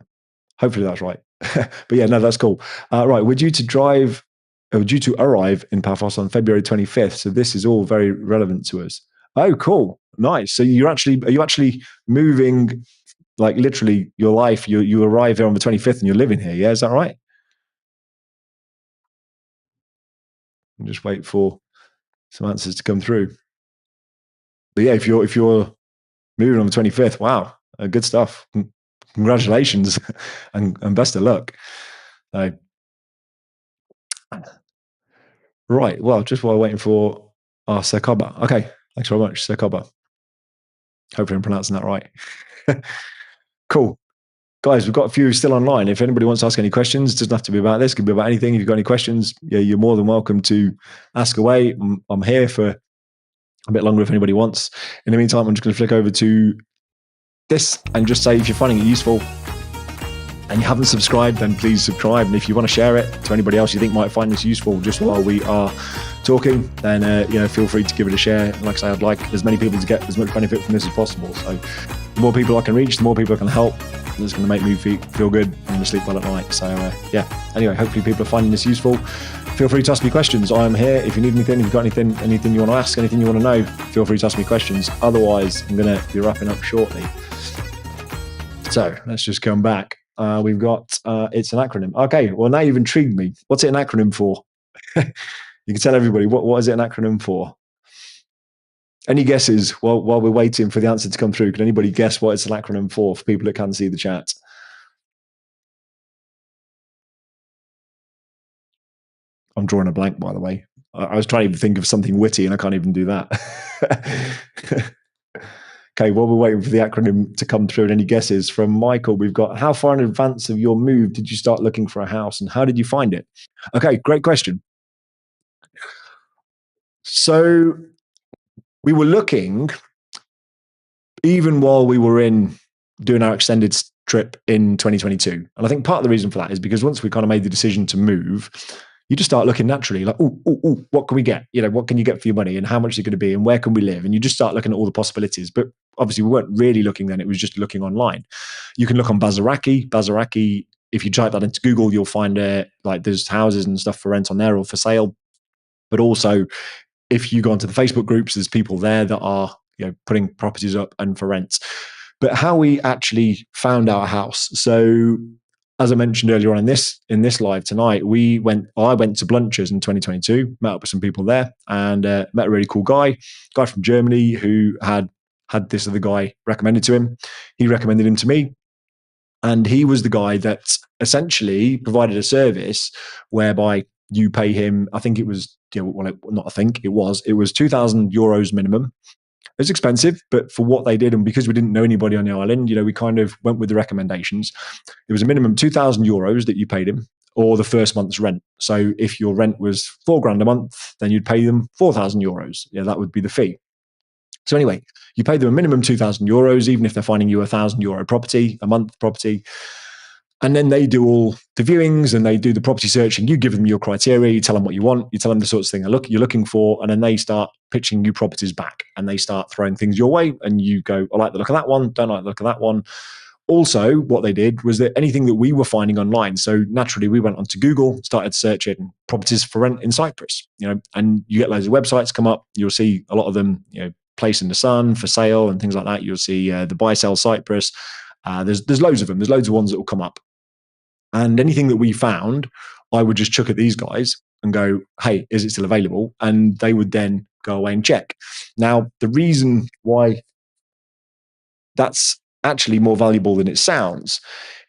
Hopefully that's right. But yeah, no, that's cool. Right, we're due to arrive in Paphos on February 25th. So this is all very relevant to us. Oh, cool. Nice. So are you actually moving, like literally your life, you arrive here on the 25th and you're living here. Yeah. Is that right? And just wait for some answers to come through. But yeah, if you're moving on the 25th, wow, good stuff. Congratulations and best of luck. Right. Well, just while waiting for our Sekoba. Okay. Thanks very much, Sekoba. Hopefully I'm pronouncing that right. Cool. Guys, we've got a few still online. If anybody wants to ask any questions, it doesn't have to be about this. It can be about anything. If you've got any questions, yeah, you're more than welcome to ask away. I'm here for a bit longer if anybody wants. In the meantime, I'm just going to flick over to this and just say if you're finding it useful and you haven't subscribed, then please subscribe. And if you want to share it to anybody else you think might find this useful just while we are talking, then feel free to give it a share. Like I say, I'd like as many people to get as much benefit from this as possible. So the more people I can reach, the more people I can help. It's going to make me feel good and sleep well at night. So anyway, hopefully people are finding this useful. Feel free to ask me questions. I'm here. If you need anything, if you've got anything you want to ask, anything you want to know, feel free to ask me questions. Otherwise, I'm going to be wrapping up shortly. So let's just come back. We've got, it's an acronym. Okay, well, now you've intrigued me. What's it an acronym for? You can tell everybody, what is it an acronym for? Any guesses while we're waiting for the answer to come through? Can anybody guess what it's an acronym for people that can see the chat? I'm drawing a blank, by the way. I was trying to think of something witty and I can't even do that. Okay, while we're waiting for the acronym to come through, and any guesses from Michael, we've got, how far in advance of your move did you start looking for a house and how did you find it? Okay, great question. So we were looking even while we were doing our extended trip in 2022. And I think part of the reason for that is because once we kind of made the decision to move, you just start looking naturally like, what can we get? What can you get for your money and how much is it going to be and where can we live? And you just start looking at all the possibilities. But obviously we weren't really looking then. It was just looking online. You can look on Bazaraki. Bazaraki, if you type that into Google, you'll find like there's houses and stuff for rent on there or for sale. But also if you go onto the Facebook groups, there's people there that are putting properties up and for rent. But how we actually found our house. So as I mentioned earlier on in this live tonight, I went to Blunchers in 2022, met up with some people there and met a really cool guy from Germany who had this other guy recommended to him. He recommended him to me. And he was the guy that essentially provided a service whereby you pay him, I think it was, it was 2,000 euros minimum. It was expensive, but for what they did, and because we didn't know anybody on the island, we kind of went with the recommendations. It was a minimum 2,000 euros that you paid him, or the first month's rent. So if your rent was $4,000 a month, then you'd pay them 4,000 euros. Yeah, that would be the fee. So anyway, you pay them a minimum 2,000 euros, even if they're finding you €1,000 property, a month property. And then they do all the viewings and they do the property searching. You give them your criteria, you tell them what you want, you tell them the sorts of thing you're looking for, and then they start pitching you properties back and they start throwing things your way and you go, I like the look of that one, don't like the look of that one. also, what they did was that anything that we were finding online, so naturally we went onto Google, started searching properties for rent in Cyprus, and you get loads of websites come up. You'll see a lot of them, place in the sun for sale and things like that. You'll see the buy sell Cyprus. There's loads of them. There's loads of ones that will come up, and anything that we found, I would just chuck at these guys and go, "Hey, is it still available?" And they would then go away and check. Now, the reason why that's actually more valuable than it sounds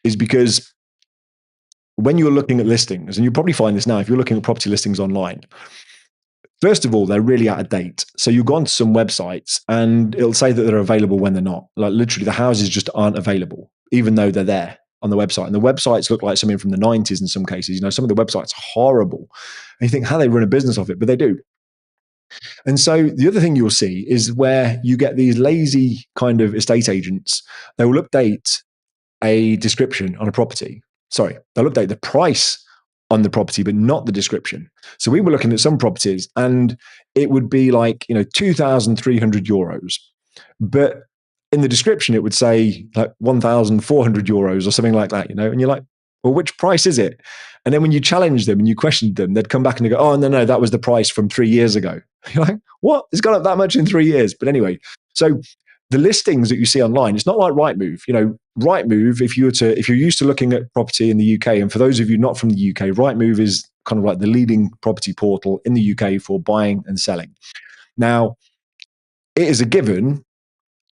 is because when you're looking at listings, and you probably find this now if you're looking at property listings online, first of all, they're really out of date. So you go onto some websites and it'll say that they're available when they're not. Like literally, the houses just aren't available, even though they're there on the website. And the websites look like something from the 90s in some cases. Some of the websites are horrible. And you think, how they run a business off it? But they do. And so the other thing you'll see is where you get these lazy kind of estate agents. They will update a description on a property. Sorry, they'll update the price on the property, but not the description. So we were looking at some properties and it would be like, 2,300 euros. But in the description, it would say like 1,400 euros or something like that, and you're like, well, which price is it? And then when you challenge them and you questioned them, they'd come back and they go, oh, no, that was the price from 3 years ago. You're like, what? It's gone up that much in 3 years. But anyway, so the listings that you see online, it's not like Rightmove. Rightmove, if you're used to looking at property in the UK, and for those of you not from the UK, Rightmove is kind of like the leading property portal in the UK for buying and selling. Now, it is a given,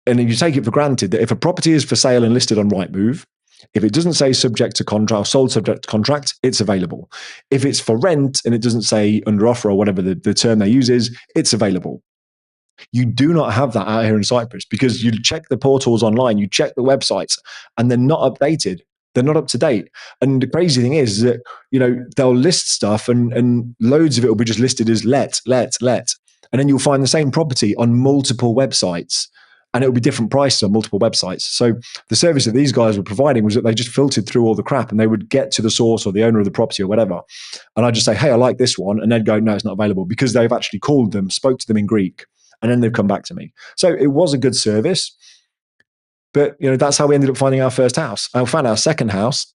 and you take it for granted that if a property is for sale and listed on Rightmove, if it doesn't say subject to contract or sold subject to contract, it's available. If it's for rent and it doesn't say under offer or whatever the term they use is, it's available. You do not have that out here in Cyprus because you check the portals online, you check the websites, and they're not updated. They're not up to date. And the crazy thing is that, they'll list stuff and loads of it will be just listed as let. And then you'll find the same property on multiple websites and it'll be different prices on multiple websites. So the service that these guys were providing was that they just filtered through all the crap and they would get to the source or the owner of the property or whatever. And I'd just say, hey, I like this one. And they'd go, no, it's not available because they've actually called them, spoke to them in Greek, and then they've come back to me. So it was a good service. But, that's how we ended up finding our first house. I found our second house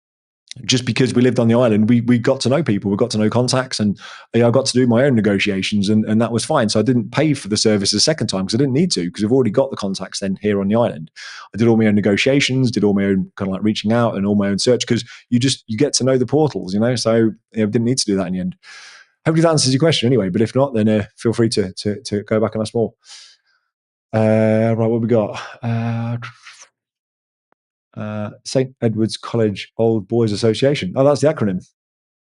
just because we lived on the island. We got to know people, we got to know contacts, and I got to do my own negotiations, and that was fine. So I didn't pay for the service the second time because I didn't need to, because I've already got the contacts then here on the island. I did all my own negotiations, did all my own kind of like reaching out and all my own search, because you get to know the portals, so didn't need to do that in the end. Hopefully that answers your question anyway, but if not, then feel free to go back and ask more. Right, what we got? St. Edward's College Old Boys Association. Oh, that's the acronym.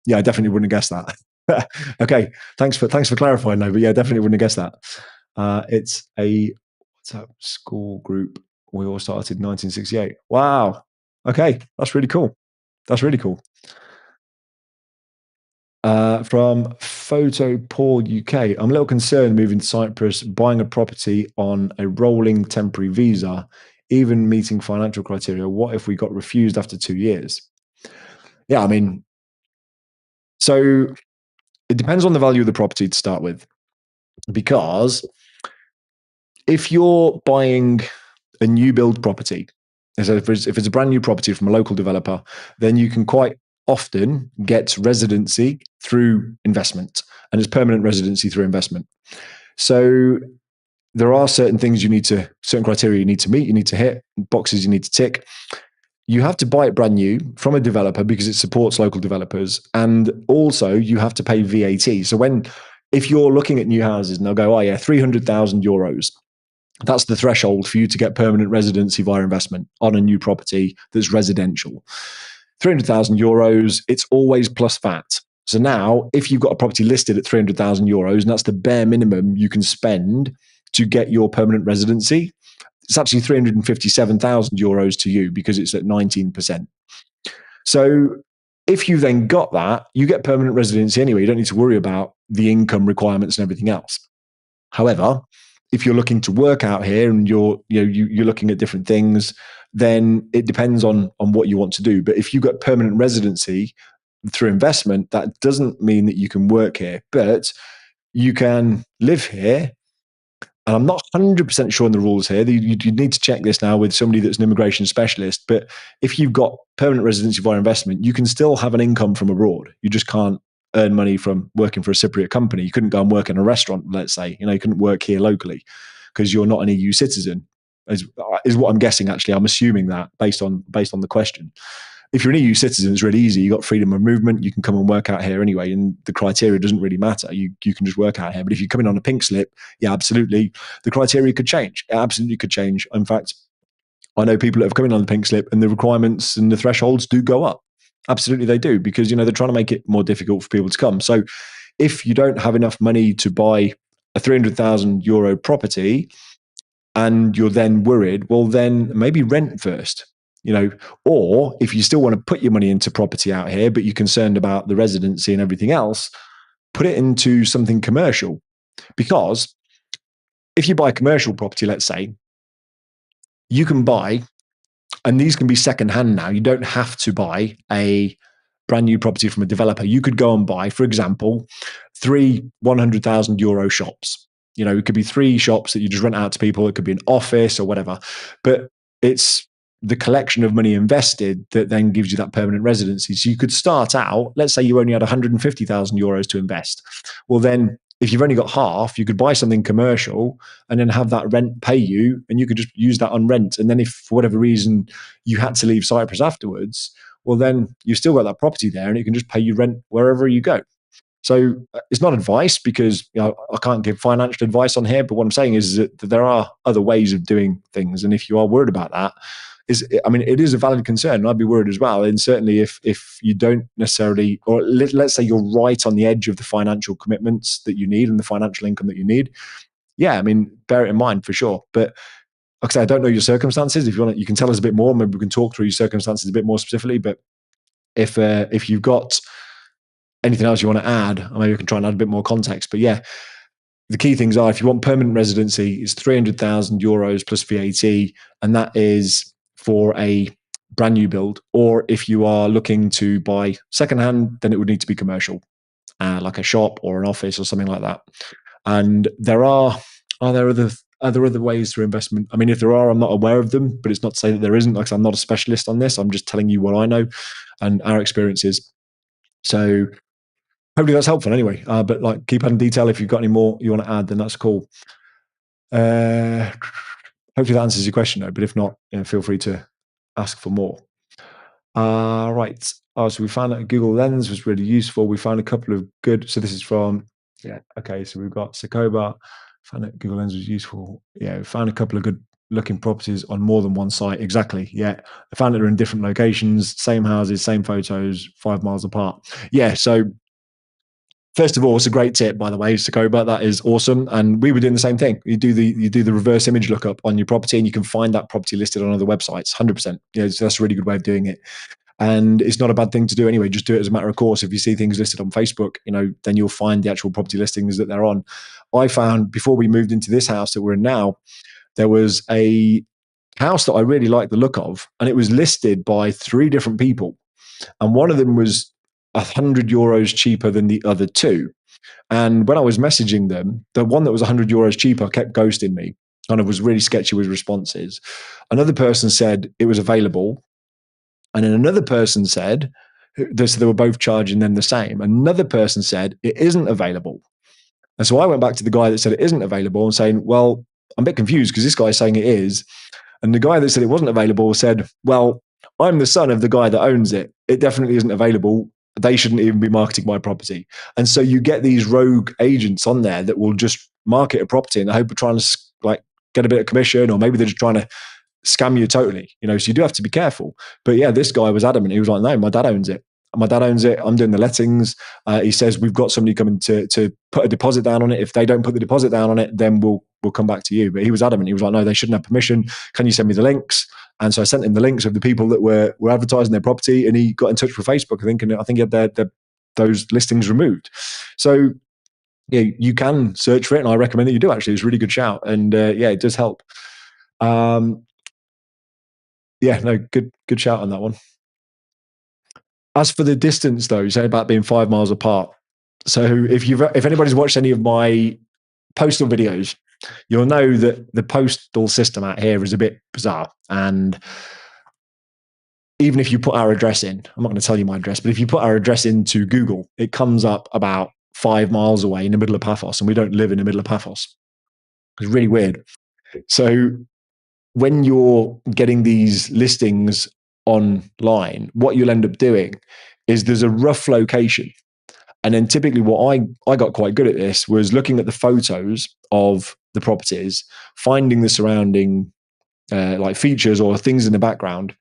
Yeah, I definitely wouldn't have guessed that. Okay, thanks for clarifying though, but yeah, definitely wouldn't have guessed that. It's a school group. We all started in 1968. Wow. Okay, that's really cool. From Photo Paul UK. I'm a little concerned moving to Cyprus, buying a property on a rolling temporary visa, even meeting financial criteria. What if we got refused after 2 years? Yeah, so it depends on the value of the property to start with, because if you're buying a new build property, so if it's a brand new property from a local developer, then you can quite often get residency through investment, and it's permanent residency through investment. So there are certain criteria you need to meet, you need to hit, boxes you need to tick. You have to buy it brand new from a developer because it supports local developers, and also you have to pay VAT. So if you're looking at new houses and they'll go, oh yeah, 300,000 euros, that's the threshold for you to get permanent residency via investment on a new property that's residential. 300,000 euros, it's always plus VAT. So now, if you've got a property listed at 300,000 euros, and that's the bare minimum you can spend to get your permanent residency, it's actually 357,000 euros to you because it's at 19%. So if you then got that, you get permanent residency anyway. You don't need to worry about the income requirements and everything else. However, if you're looking to work out here and you're looking at different things, then it depends on what you want to do. But if you got permanent residency through investment, that doesn't mean that you can work here, but you can live here and I'm not 100% sure on the rules here. You need to check this now with somebody that's an immigration specialist. But if you've got permanent residency via investment, you can still have an income from abroad. You just can't earn money from working for a Cypriot company. You couldn't go and work in a restaurant, let's say. You couldn't work here locally because you're not an EU citizen. Is what I'm guessing. Actually, I'm assuming that based on the question. If you're an EU citizen, it's really easy. You've got freedom of movement. You can come and work out here anyway, and the criteria doesn't really matter. You can just work out here. But if you come in on a pink slip, yeah, absolutely, the criteria could change. It absolutely could change. In fact, I know people that have come in on the pink slip, and the requirements and the thresholds do go up. Absolutely, they do, because they're trying to make it more difficult for people to come. So, if you don't have enough money to buy a €300,000 property, and you're then worried, well, then maybe rent first. Or if you still want to put your money into property out here, but you're concerned about the residency and everything else, put it into something commercial. Because if you buy commercial property, let's say, you can buy, and these can be secondhand now. You don't have to buy a brand new property from a developer. You could go and buy, for example, three €100,000 shops. It could be three shops that you just rent out to people. It could be an office or whatever. But it's the collection of money invested that then gives you that permanent residency. So you could start out, let's say you only had €150,000 to invest. Well, then if you've only got half, you could buy something commercial and then have that rent pay you, and you could just use that on rent. And then if for whatever reason you had to leave Cyprus afterwards, well, then you've still got that property there and it can just pay you rent wherever you go. So it's not advice, because I can't give financial advice on here. But what I'm saying is that there are other ways of doing things. And if you are worried about that, it is a valid concern. And I'd be worried as well. And certainly if you don't necessarily, or let's say you're right on the edge of the financial commitments that you need and the financial income that you need, yeah, bear it in mind for sure. But like I say, I don't know your circumstances. If you want, you can tell us a bit more. Maybe we can talk through your circumstances a bit more specifically. But if you've got anything else you want to add, maybe we can try and add a bit more context. But yeah, the key things are, if you want permanent residency, it's €300,000 plus VAT, and that is for a brand new build. Or if you are looking to buy secondhand, then it would need to be commercial, like a shop or an office or something like that. And are there other ways for investment? If there are, I'm not aware of them, but it's not to say that there isn't. Like, I'm not a specialist on this. I'm just telling you what I know and our experiences. So hopefully that's helpful anyway. But keep adding detail. If you've got any more you want to add, then that's cool. Hopefully that answers your question though. But if not, feel free to ask for more. Right. So we found that Google Lens was really useful. We found a couple of good. So this is from, yeah. Okay. So we've got Sakoba. Found that Google Lens was useful. Yeah. We found a couple of good looking properties on more than one site. Exactly. Yeah. I found that they're in different locations, same houses, same photos, 5 miles apart. Yeah. So first of all, it's a great tip, by the way, Sakoba. That is awesome. And we were doing the same thing. You do the reverse image lookup on your property, and you can find that property listed on other websites. 100%. So that's a really good way of doing it. And it's not a bad thing to do anyway. Just do it as a matter of course. If you see things listed on Facebook, then you'll find the actual property listings that they're on. I found before we moved into this house that we're in now, there was a house that I really liked the look of, and it was listed by 3 different people. And one of them was €100 cheaper than the other 2. And when I was messaging them, the one that was €100 cheaper kept ghosting me. Kind of was really sketchy with responses. Another person said it was available. And then another person said, so they were both charging them the same. Another person said it isn't available. And so I went back to the guy that said it isn't available and saying, well, I'm a bit confused because this guy is saying it is. And the guy that said it wasn't available said, well, I'm the son of the guy that owns it. It definitely isn't available. They shouldn't even be marketing my property. And so you get these rogue agents on there that will just market a property in the hope of trying to get a bit of commission, or maybe they're just trying to scam you totally. So you do have to be careful. But yeah, this guy was adamant. He was like, no, my dad owns it. My dad owns it. I'm doing the lettings. He says we've got somebody coming to put a deposit down on it. If they don't put the deposit down on it, then we'll come back to you. But he was adamant. He was like, no, they shouldn't have permission. Can you send me the links? And so I sent him the links of the people that were advertising their property, and he got in touch with Facebook, I think, and I think he had those listings removed. So yeah, you can search for it, and I recommend that you do. Actually, it's a really good shout, and yeah, it does help. Yeah, no, good shout on that one. As for the distance, though, you say about being 5 miles apart. So if anybody's watched any of my postal videos, you'll know that the postal system out here is a bit bizarre. And even if you put our address in, I'm not going to tell you my address, but if you put our address into Google, it comes up about 5 miles away in the middle of Paphos, and we don't live in the middle of Paphos. It's really weird. So when you're getting these listings online, what you'll end up doing is there's a rough location. And then typically what I got quite good at this was looking at the photos of the properties, finding the surrounding like features or things in the background,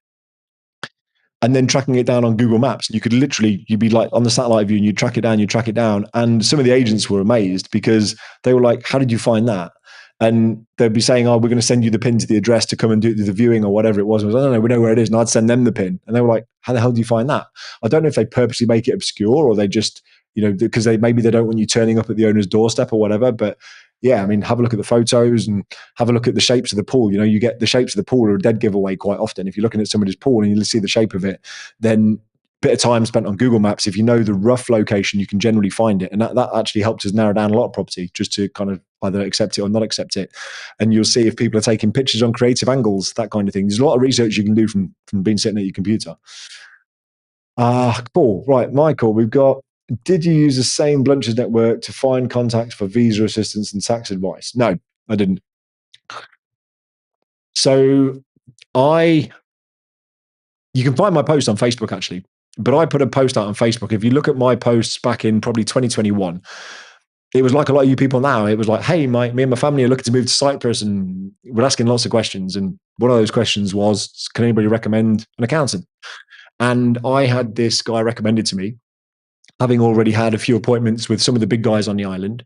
and then tracking it down on Google Maps. You could literally, you'd be like on the satellite view and you'd track it down. And some of the agents were amazed because they were like, how did you find that? And they'd be saying, oh, we're going to send you the pin to the address to come and do the viewing or whatever it was. And I was, I don't know, we know where it is. And I'd send them the pin. And they were like, how the hell do you find that? I don't know if they purposely make it obscure or they just, because maybe they don't want you turning up at the owner's doorstep or whatever. But yeah, I mean, have a look at the photos and have a look at the shapes of the pool. You get the shapes of the pool are a dead giveaway quite often. If you're looking at somebody's pool and you see the shape of it, then bit of time spent on Google Maps, if you know the rough location, you can generally find it. And that actually helps us narrow down a lot of property just to kind of either accept it or not accept it. And you'll see if people are taking pictures on creative angles, that kind of thing. There's a lot of research you can do from being sitting at your computer. Cool. Right, Michael, we've got, did you use the same Blunches network to find contacts for visa assistance and tax advice? No, I didn't. So you can find my post on Facebook actually, but I put a post out on Facebook. If you look at my posts back in probably 2021, it was like a lot of you people now. It was like, hey, me and my family are looking to move to Cyprus, and we're asking lots of questions. And one of those questions was, can anybody recommend an accountant? And I had this guy recommended to me, having already had a few appointments with some of the big guys on the island,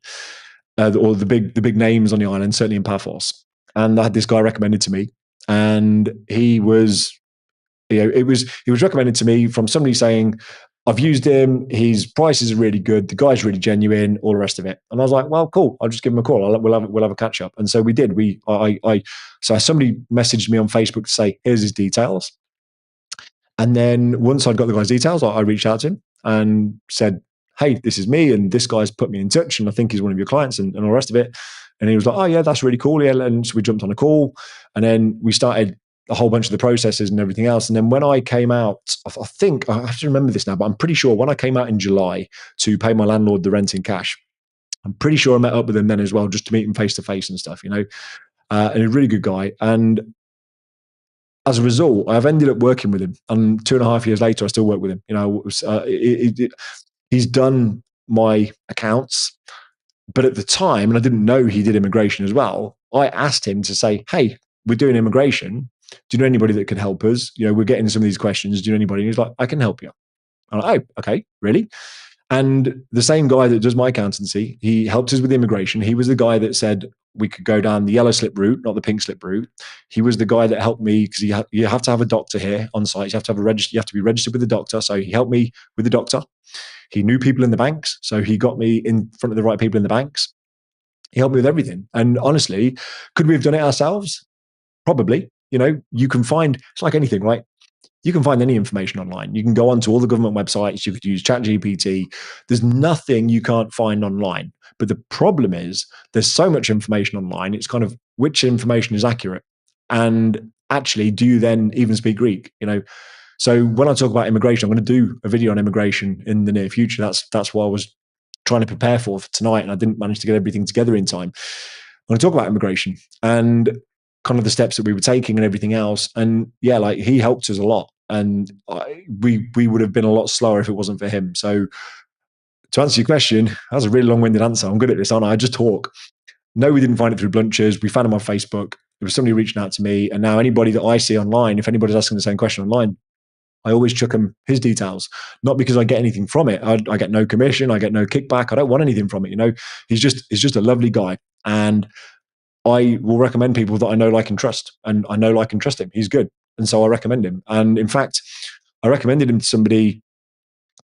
or the big names on the island, certainly in Paphos. And I had this guy recommended to me, and he was recommended to me from somebody saying, I've used him. His prices are really good. The guy's really genuine. All the rest of it. And I was like, well, cool. I'll just give him a call. We'll have a catch up. And so we did. So somebody messaged me on Facebook to say, here's his details. And then once I'd got the guy's details, I reached out to him and said, hey, this is me, and this guy's put me in touch, and I think he's one of your clients, and all the rest of it. And he was like, oh yeah, that's really cool. Yeah. And so we jumped on a call, and then we started a whole bunch of the processes and everything else. And then when I came out, I think I have to remember this now, but I'm pretty sure when I came out in July to pay my landlord the rent in cash, I'm pretty sure I met up with him then as well, just to meet him face to face and stuff, and a really good guy. And as a result, I've ended up working with him, and 2.5 years later, I still work with him. He's done my accounts, but at the time, and I didn't know he did immigration as well, I asked him to say, hey, we're doing immigration. Do you know anybody that could help us? We're getting some of these questions. Do you know anybody? And he's like, I can help you. I'm like, oh, okay, really? And the same guy that does my accountancy, he helped us with immigration. He was the guy that said we could go down the yellow slip route, not the pink slip route. He was the guy that helped me because you have to have a doctor here on site. You have to be registered with a doctor. So he helped me with the doctor. He knew people in the banks, so he got me in front of the right people in the banks. He helped me with everything. And honestly, could we have done it ourselves? Probably. You can find, it's like anything, right? You can find any information online. You can go onto all the government websites. You could use ChatGPT. There's nothing you can't find online. But the problem is there's so much information online. It's kind of which information is accurate. And actually, do you then even speak Greek? So when I talk about immigration, I'm going to do a video on immigration in the near future. That's what I was trying to prepare for tonight, and I didn't manage to get everything together in time. I'm going to talk about immigration and kind of the steps that we were taking and everything else. And yeah, like he helped us a lot, and we would have been a lot slower if it wasn't for him. So to answer your question, that was a really long-winded answer. I'm good at this, aren't I? I just talk. No, we didn't find it through Blunches. We found him on Facebook. There was somebody reaching out to me, and now anybody that I see online, if anybody's asking the same question online, I always chuck him his details, not because I get anything from it. I get no commission. I get no kickback. I don't want anything from it. He's just a lovely guy, and I will recommend people that I know, like, and trust. And I know, like, and trust him. He's good. And so I recommend him. And in fact, I recommended him to somebody,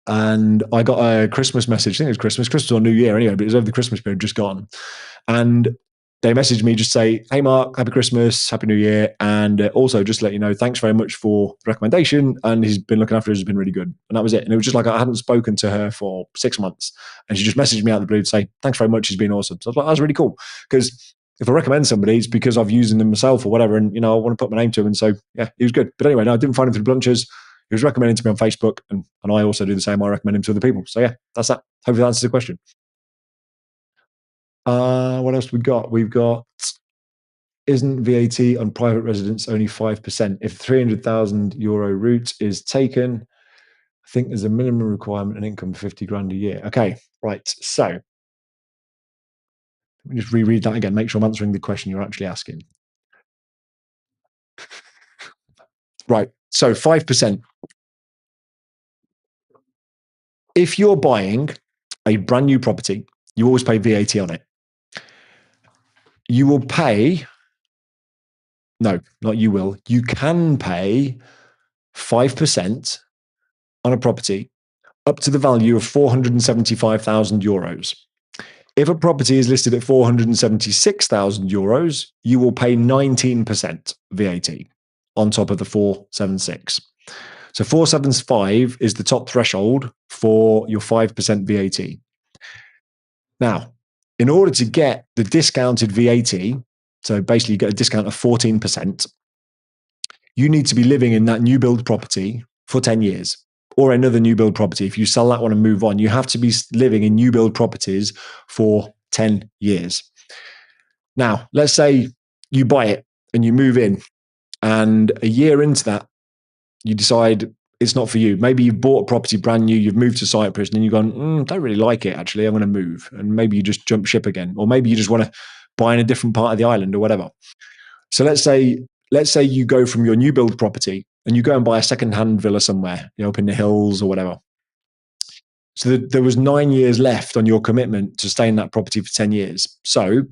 and I got a Christmas message. I think it was Christmas or New Year anyway, but it was over the Christmas period, just gone. And they messaged me, just say, hey, Mark, happy Christmas, happy New Year. And also just let you know, thanks very much for the recommendation. And he's been looking after us, has been really good. And that was it. And it was just like I hadn't spoken to her for 6 months. And she just messaged me out of the blue to say, thanks very much, he's been awesome. So I was like, that was really cool. Because if I recommend somebody, it's because I've used them myself or whatever, and I want to put my name to him. And so yeah, he was good. But anyway, no, I didn't find him through Blunches. He was recommended to me on Facebook, and I also do the same. I recommend him to other people. So yeah, that's that. Hopefully that answers the question. What else we got? We've got, isn't VAT on private residence only 5%? If €300,000 route is taken, I think there's a minimum requirement and income of 50 grand a year. Okay, right. So let me just reread that again, make sure I'm answering the question you're actually asking. Right. So 5%. If you're buying a brand new property, you always pay VAT on it. You will pay, no, not you will, you can pay 5% on a property up to the value of €475,000. If a property is listed at €476,000, you will pay 19% VAT on top of the 476. So 475 is the top threshold for your 5% VAT. Now, in order to get the discounted VAT, so basically you get a discount of 14%, you need to be living in that new build property for 10 years or another new build property. If you sell that one and move on, you have to be living in new build properties for 10 years. Now, let's say you buy it and you move in, and a year into that, you decide it's not for you. Maybe you've bought a property brand new, you've moved to Cyprus, and then you've gone, don't really like it, actually, I'm going to move. And maybe you just jump ship again, or maybe you just want to buy in a different part of the island or whatever. So let's say you go from your new build property and you go and buy a second-hand villa somewhere, up in the hills or whatever. So there was 9 years left on your commitment to stay in that property for 10 years. So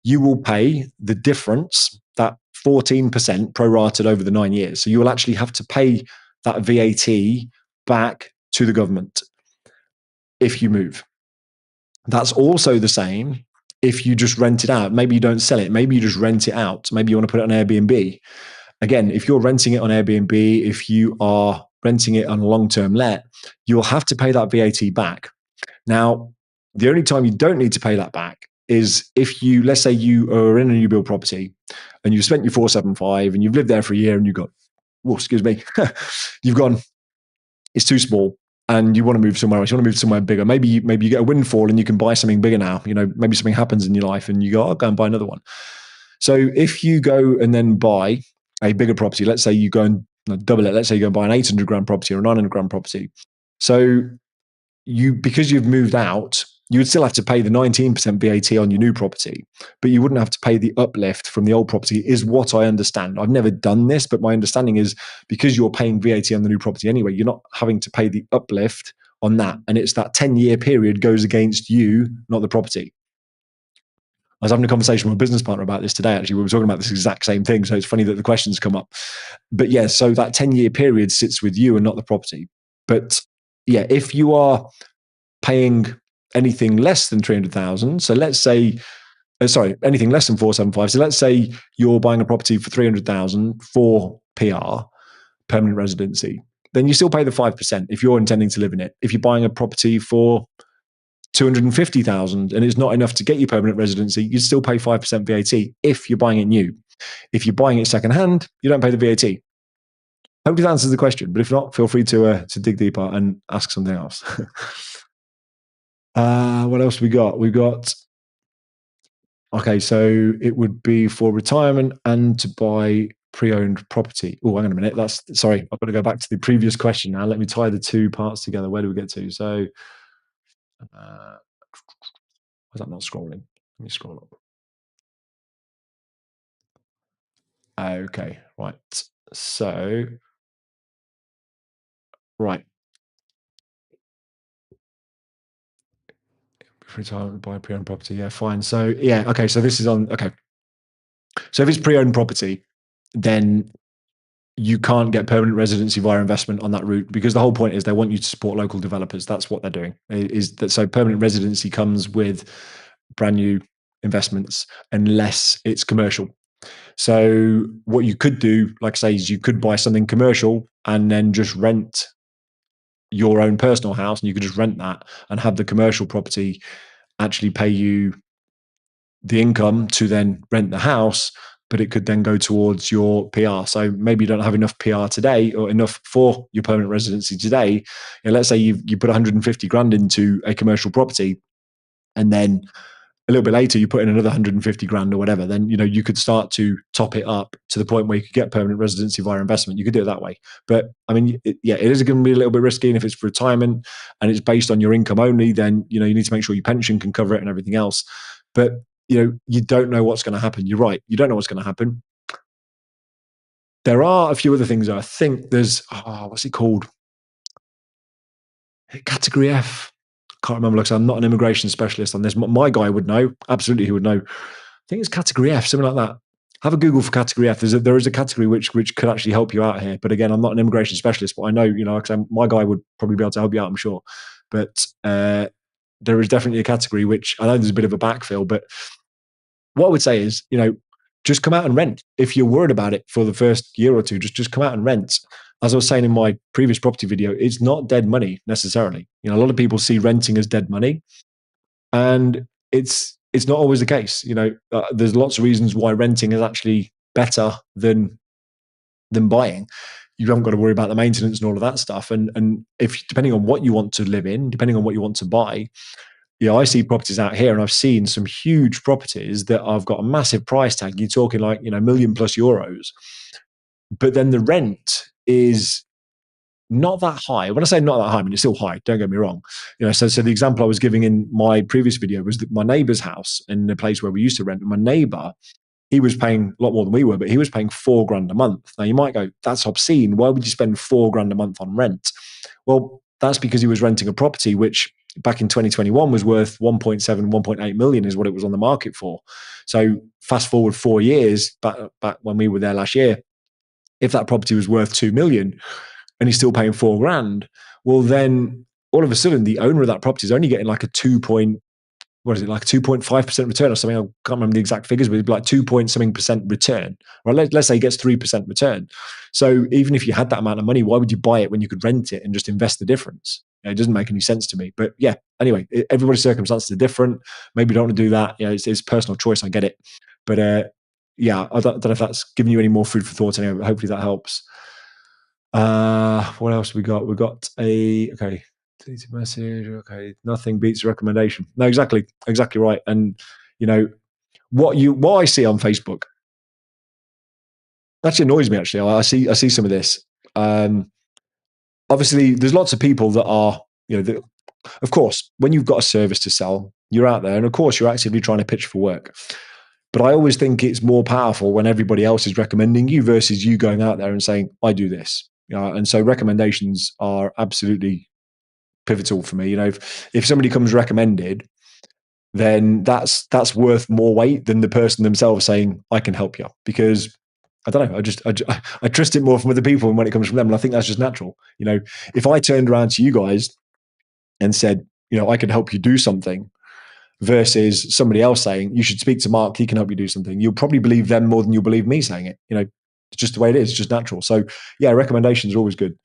you will pay the difference, that 14% prorated over the 9 years. So you will actually have to pay that VAT back to the government if you move. That's also the same if you just rent it out. Maybe you don't sell it. Maybe you just rent it out. Maybe you want to put it on Airbnb. Again, if you're renting it on Airbnb, if you are renting it on a long-term let, you'll have to pay that VAT back. Now, the only time you don't need to pay that back is if you, let's say you are in a new build property and you've spent your 475 and you've lived there for a year and you've got, excuse me, you've gone, it's too small and you want to move somewhere else. You want to move somewhere bigger. Maybe you get a windfall and you can buy something bigger now. Maybe something happens in your life and you go, I'll go and buy another one. So if you go and then buy a bigger property, let's say you go and double it. Let's say you go and buy an 800 grand property or a 900 grand property. So because you've moved out, you would still have to pay the 19% VAT on your new property, but you wouldn't have to pay the uplift from the old property, is what I understand. I've never done this, but my understanding is because you're paying VAT on the new property anyway, you're not having to pay the uplift on that. And it's that 10-year period goes against you, not the property. I was having a conversation with a business partner about this today, actually. We were talking about this exact same thing. So it's funny that the questions come up. But yeah, so that 10-year period sits with you and not the property. But yeah, if you are paying anything less than 300,000, so let's say, anything less than 475. So let's say you're buying a property for 300,000 for PR, permanent residency, then you still pay the 5% if you're intending to live in it. If you're buying a property for 250,000 and it's not enough to get you permanent residency, you still pay 5% VAT if you're buying it new. If you're buying it secondhand, you don't pay the VAT. Hope that answers the question, but if not, feel free to dig deeper and ask something else. What else we got? We've got, okay, so it would be for retirement and to buy pre-owned property. Oh, hang on a minute. Sorry, I've got to go back to the previous question now. Let me tie the two parts together. Where do we get to? So, why is that not scrolling? Let me scroll up. Okay, right. So, right. Retirement, buy pre-owned property. Yeah, fine. So, yeah, okay. So this is on, okay. So if it's pre-owned property, then you can't get permanent residency via investment on that route, because the whole point is they want you to support local developers. That's what they're doing. Is that so? Permanent residency comes with brand new investments unless it's commercial. So what you could do, like I say, is you could buy something commercial and then just rent your own personal house, and you could just rent that and have the commercial property actually pay you the income to then rent the house, but it could then go towards your PR. So maybe you don't have enough PR today or enough for your permanent residency today. Let's say you put 150 grand into a commercial property, and then a little bit later you put in another 150 grand or whatever, then you could start to top it up to the point where you could get permanent residency via investment. You could do it that way. But I mean, it is going to be a little bit risky. And if it's for retirement and it's based on your income only, then you need to make sure your pension can cover it and everything else. But you don't know what's going to happen. You're right, you don't know what's going to happen. There are a few other things. I think there's what's it called, category F. Can't remember because I'm not an immigration specialist on this. My guy would know. Absolutely, he would know. I think it's category F, something like that. Have a Google for category F. There is a category which could actually help you out here. But again, I'm not an immigration specialist, but I know, because my guy would probably be able to help you out, I'm sure. But there is definitely a category which I know there's a bit of a backfill. But what I would say is, just come out and rent. If you're worried about it for the first year or two, just come out and rent. As I was saying in my previous property video, it's not dead money necessarily. A lot of people see renting as dead money, and it's not always the case. There's lots of reasons why renting is actually better than buying. You haven't got to worry about the maintenance and all of that stuff. And if depending on what you want to live in, depending on what you want to buy, I see properties out here, and I've seen some huge properties that have got a massive price tag. You're talking like million plus euros, but then the rent is not that high. When I say not that high, I mean it's still high. Don't get me wrong. So the example I was giving in my previous video was that my neighbour's house in the place where we used to rent. My neighbour, he was paying a lot more than we were, but he was paying $4,000 a month. Now you might go, that's obscene. Why would you spend $4,000 a month on rent? Well, that's because he was renting a property which back in 2021 was worth 1.7, 1.8 million is what it was on the market for. So fast forward 4 years back when we were there last year, if that property was worth 2 million and he's still paying $4,000, well then all of a sudden the owner of that property is only getting like a 2.5% return or something. I can't remember the exact figures, but it'd be like 2 something% return. Right? Let's say he gets 3% return. So even if you had that amount of money, why would you buy it when you could rent it and just invest the difference? It doesn't make any sense to me. But yeah, anyway, everybody's circumstances are different. Maybe you don't want to do that. It's personal choice. I get it. But yeah, I don't know if that's giving you any more food for thought anyway, but hopefully that helps. What else we got? We got okay. Message. Okay, nothing beats a recommendation. No, exactly right. And what I see on Facebook actually annoys me. Actually, I see some of this. Obviously, there's lots of people that are of course, when you've got a service to sell, you're out there, and of course, you're actively trying to pitch for work. But I always think it's more powerful when everybody else is recommending you versus you going out there and saying, "I do this." And so recommendations are absolutely pivotal for me. If somebody comes recommended, then that's worth more weight than the person themselves saying, "I can help you," because I don't know. I trust it more from other people when it comes from them, and I think that's just natural. If I turned around to you guys and said, "I can help you do something," versus somebody else saying, "You should speak to Mark, he can help you do something," you'll probably believe them more than you'll believe me saying it. It's just the way it is. It's just natural. So yeah, recommendations are always good.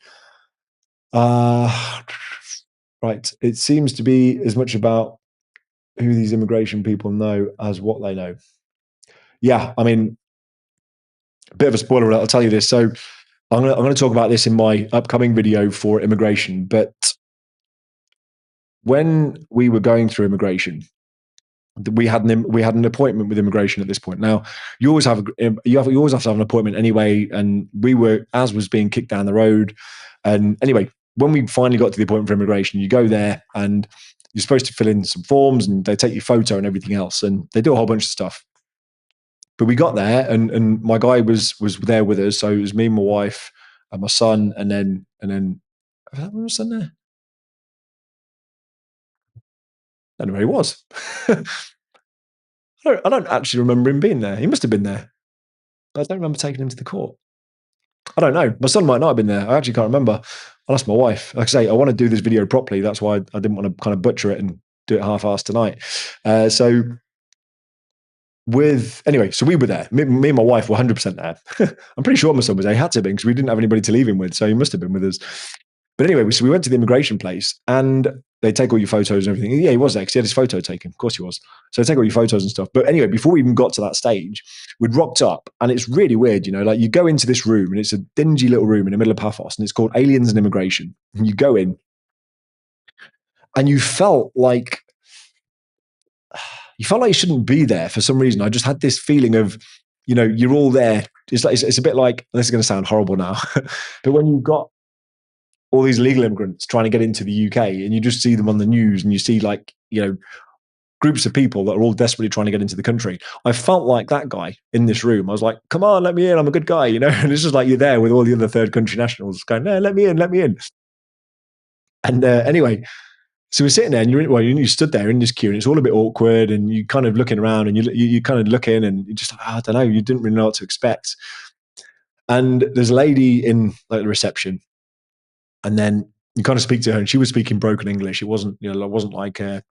Right. It seems to be as much about who these immigration people know as what they know. Yeah, I mean, a bit of a spoiler alert, I'll tell you this. So I'm going to talk about this in my upcoming video for immigration. But when we were going through immigration, we had an appointment with immigration at this point. Now, you always have you always have to have an appointment anyway, and as was being kicked down the road. And anyway, when we finally got to the appointment for immigration, you go there and you're supposed to fill in some forms, and they take your photo and everything else, and they do a whole bunch of stuff. But we got there, and my guy was there with us, so it was me, my wife, and my son, and then was my son there? I don't know where he was. I don't actually remember him being there. He must have been there. But I don't remember taking him to the court. I don't know. My son might not have been there. I actually can't remember. I'll ask my wife. Like I say, I want to do this video properly. That's why I didn't want to kind of butcher it and do it half-assed tonight. So we were there. Me and my wife were 100% there. I'm pretty sure my son was there. He had to be because we didn't have anybody to leave him with. So he must have been with us. But anyway, so we went to the immigration place and they take all your photos and everything. Yeah, he was there because he had his photo taken. Of course he was. So they take all your photos and stuff. But anyway, before we even got to that stage, we'd rocked up and it's really weird, you know, like you go into this room and it's a dingy little room in the middle of Paphos and it's called Aliens and Immigration. And you go in and you felt like you shouldn't be there for some reason. I just had this feeling of, you know, you're all there. It's a bit like, this is going to sound horrible now, but when you've got all these illegal immigrants trying to get into the UK and you just see them on the news and you see like, you know, groups of people that are all desperately trying to get into the country. I felt like that guy in this room. I was like, come on, let me in. I'm a good guy, you know? And it's just like you're there with all the other third country nationals going, no, let me in, let me in. And anyway, so we're sitting there and you stood there in this queue and it's all a bit awkward and you kind of looking around and you kind of look in and you just, I don't know, you didn't really know what to expect. And there's a lady in like the reception and then you kind of speak to her and she was speaking broken English. It wasn't, you know, it wasn't like, I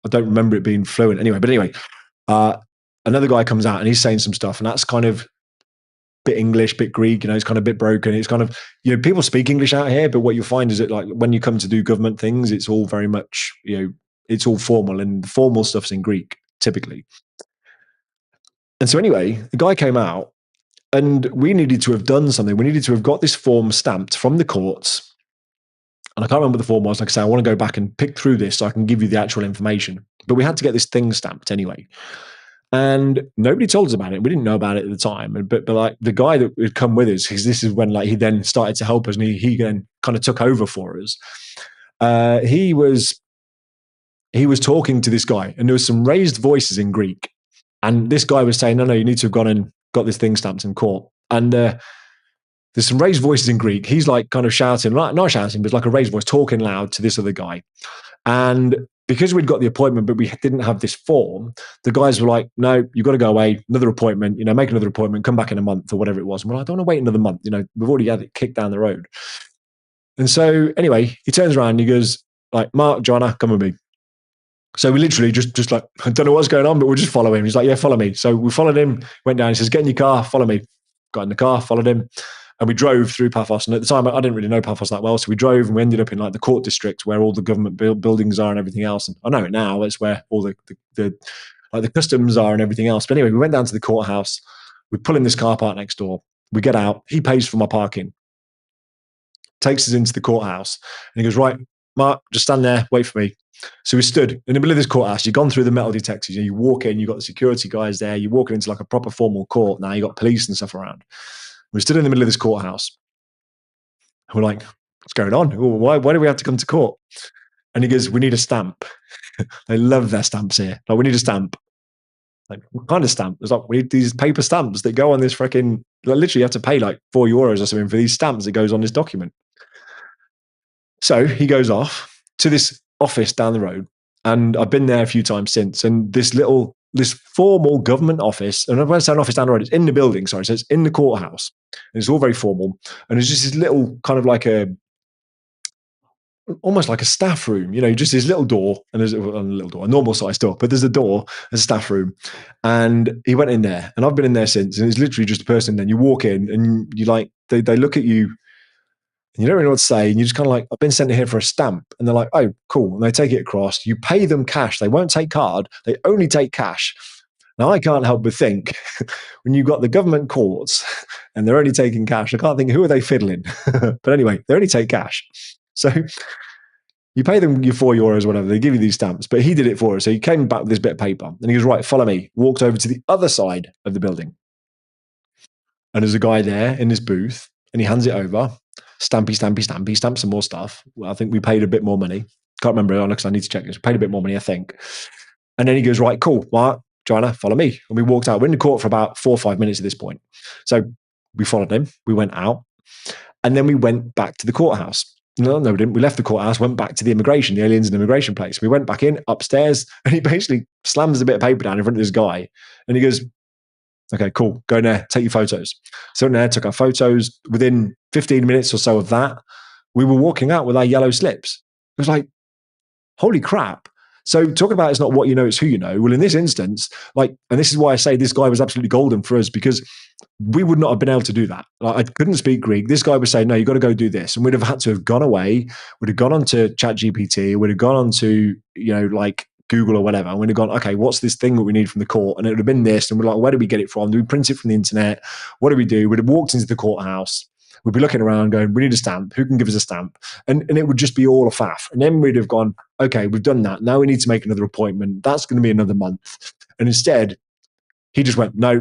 don't remember it being fluent anyway, but anyway, another guy comes out and he's saying some stuff and that's kind of bit English, bit Greek, you know, it's kind of a bit broken. It's kind of, you know, people speak English out here, but what you find is that like when you come to do government things, it's all very much, you know, it's all formal and the formal stuff's in Greek typically. And so anyway, the guy came out and we needed to have done something. We needed to have got this form stamped from the courts. And I can't remember what the form was. Like I say, I want to go back and pick through this so I can give you the actual information. But we had to get this thing stamped anyway. And nobody told us about it. We didn't know about it at the time. But like the guy that had come with us, because this is when like he then started to help us and he then kind of took over for us. He was talking to this guy and there was some raised voices in Greek. And this guy was saying, no, you need to have gone and got this thing stamped in court. And there's some raised voices in Greek. He's like kind of shouting, not shouting, but like a raised voice, talking loud to this other guy. And because we'd got the appointment, but we didn't have this form, the guys were like, no, you've got to go away, another appointment, you know, make another appointment, come back in a month or whatever it was. And we're like, I don't want to wait another month. You know, we've already had it kicked down the road. And so anyway, he turns around and he goes like, Mark, Joanna, come with me. So we literally just like, I don't know what's going on, but we'll just follow him. He's like, yeah, follow me. So we followed him, went down. He says, get in your car, follow me. Got in the car, followed him. And we drove through Paphos. And at the time, I didn't really know Paphos that well. So we drove and we ended up in like the court district where all the government buildings are and everything else. And I know it now. It's where all the like the customs are and everything else. But anyway, we went down to the courthouse. We pull in this car park next door. We get out. He pays for my parking. Takes us into the courthouse. And he goes, right, Mark, just stand there. Wait for me. So we stood in the middle of this courthouse. You've gone through the metal detectors. You walk in. You've got the security guys there. You're walking into like a proper formal court. Now you've got police and stuff around. We stood in the middle of this courthouse. And we're like, what's going on? Why do we have to come to court? And he goes, we need a stamp. They love their stamps here. Like, we need a stamp. Like, what kind of stamp? It's like, we need these paper stamps that go on this freaking, like, literally you have to pay like €4 or something for these stamps that goes on this document. So he goes off to this office down the road. And I've been there a few times since. And this formal government office, and when I say an office down the road, it's in the building, sorry. So it's in the courthouse. And it's all very formal. And it's just this little kind of like almost like a staff room, you know, just this little door, and there's a normal size door, but there's a door, there's a staff room. And he went in there, and I've been in there since, and it's literally just a person. Then you walk in, and you like, they look at you, and you don't really know what to say, and you just kind of like, I've been sent here for a stamp, and they're like, oh, cool, and they take it across. You pay them cash. They won't take card. They only take cash. Now, I can't help but think, when you've got the government courts and they're only taking cash, I can't think, who are they fiddling? But anyway, they only take cash. So you pay them your €4, whatever, they give you these stamps. But he did it for us. So he came back with this bit of paper and he goes, right, follow me. Walked over to the other side of the building. And there's a guy there in this booth and he hands it over. Stampy, stamp some more stuff. Well, I think we paid a bit more money. Can't remember because I need to check this. We paid a bit more money, I think. And then he goes, right, cool, Mark, Joanna, follow me. And we walked out. We're in the court for about 4 or 5 minutes at this point. So we followed him. We went out. And then we went back to the courthouse. No, we didn't. We left the courthouse, went back to the aliens and immigration place. We went back in upstairs and he basically slams a bit of paper down in front of this guy. And he goes, okay, cool, go in there, take your photos. So in there, took our photos. Within 15 minutes or so of that, we were walking out with our yellow slips. It was like, holy crap. So talking about it's not what you know, it's who you know. Well, in this instance, like, and this is why I say this guy was absolutely golden for us, because we would not have been able to do that. Like, I couldn't speak Greek. This guy was saying, no, you got to go do this. And we'd have had to have gone away. We'd have gone on to ChatGPT. We'd have gone on to, like Google or whatever. And we'd have gone, okay, what's this thing that we need from the court? And it would have been this. And we're like, where do we get it from? Do we print it from the internet? What do we do? We'd have walked into the courthouse. We'd be looking around going, we need a stamp. Who can give us a stamp? And it would just be all a faff. And then we'd have gone, okay, we've done that. Now we need to make another appointment. That's going to be another month. And instead, he just went, no,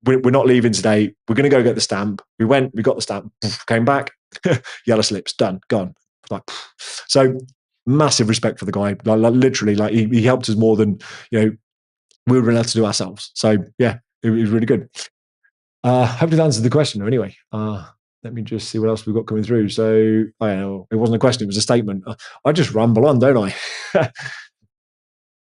we're not leaving today. We're going to go get the stamp. We went, we got the stamp, came back, yellow slips, done, gone. Like, so massive respect for the guy. Like literally, like he helped us more than, we were allowed to do ourselves. So yeah, it was really good. Hopefully that answers the question though, anyway. Let me just see what else we've got coming through. So, I don't know, it wasn't a question, it was a statement. I just ramble on, don't I?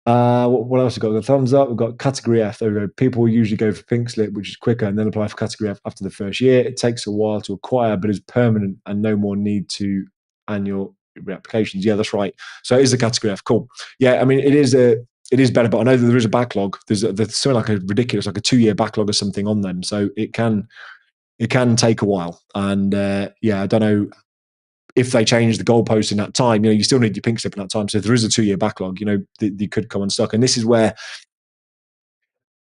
What else we got? We've got thumbs up. We've got category F. There we go. People usually go for pink slip, which is quicker, and then apply for category F after the first year. It takes a while to acquire, but is permanent and no more need to annual reapplications. Yeah, that's right. So it is a category F. Cool. Yeah, I mean, it is better, but I know that there is a backlog. There's something like a ridiculous, like a 2-year backlog or something on them. So it can take a while. And yeah, I don't know if they change the goalpost in that time. You still need your pink slip in that time. So if there is a 2-year backlog, they could come unstuck. And this is where,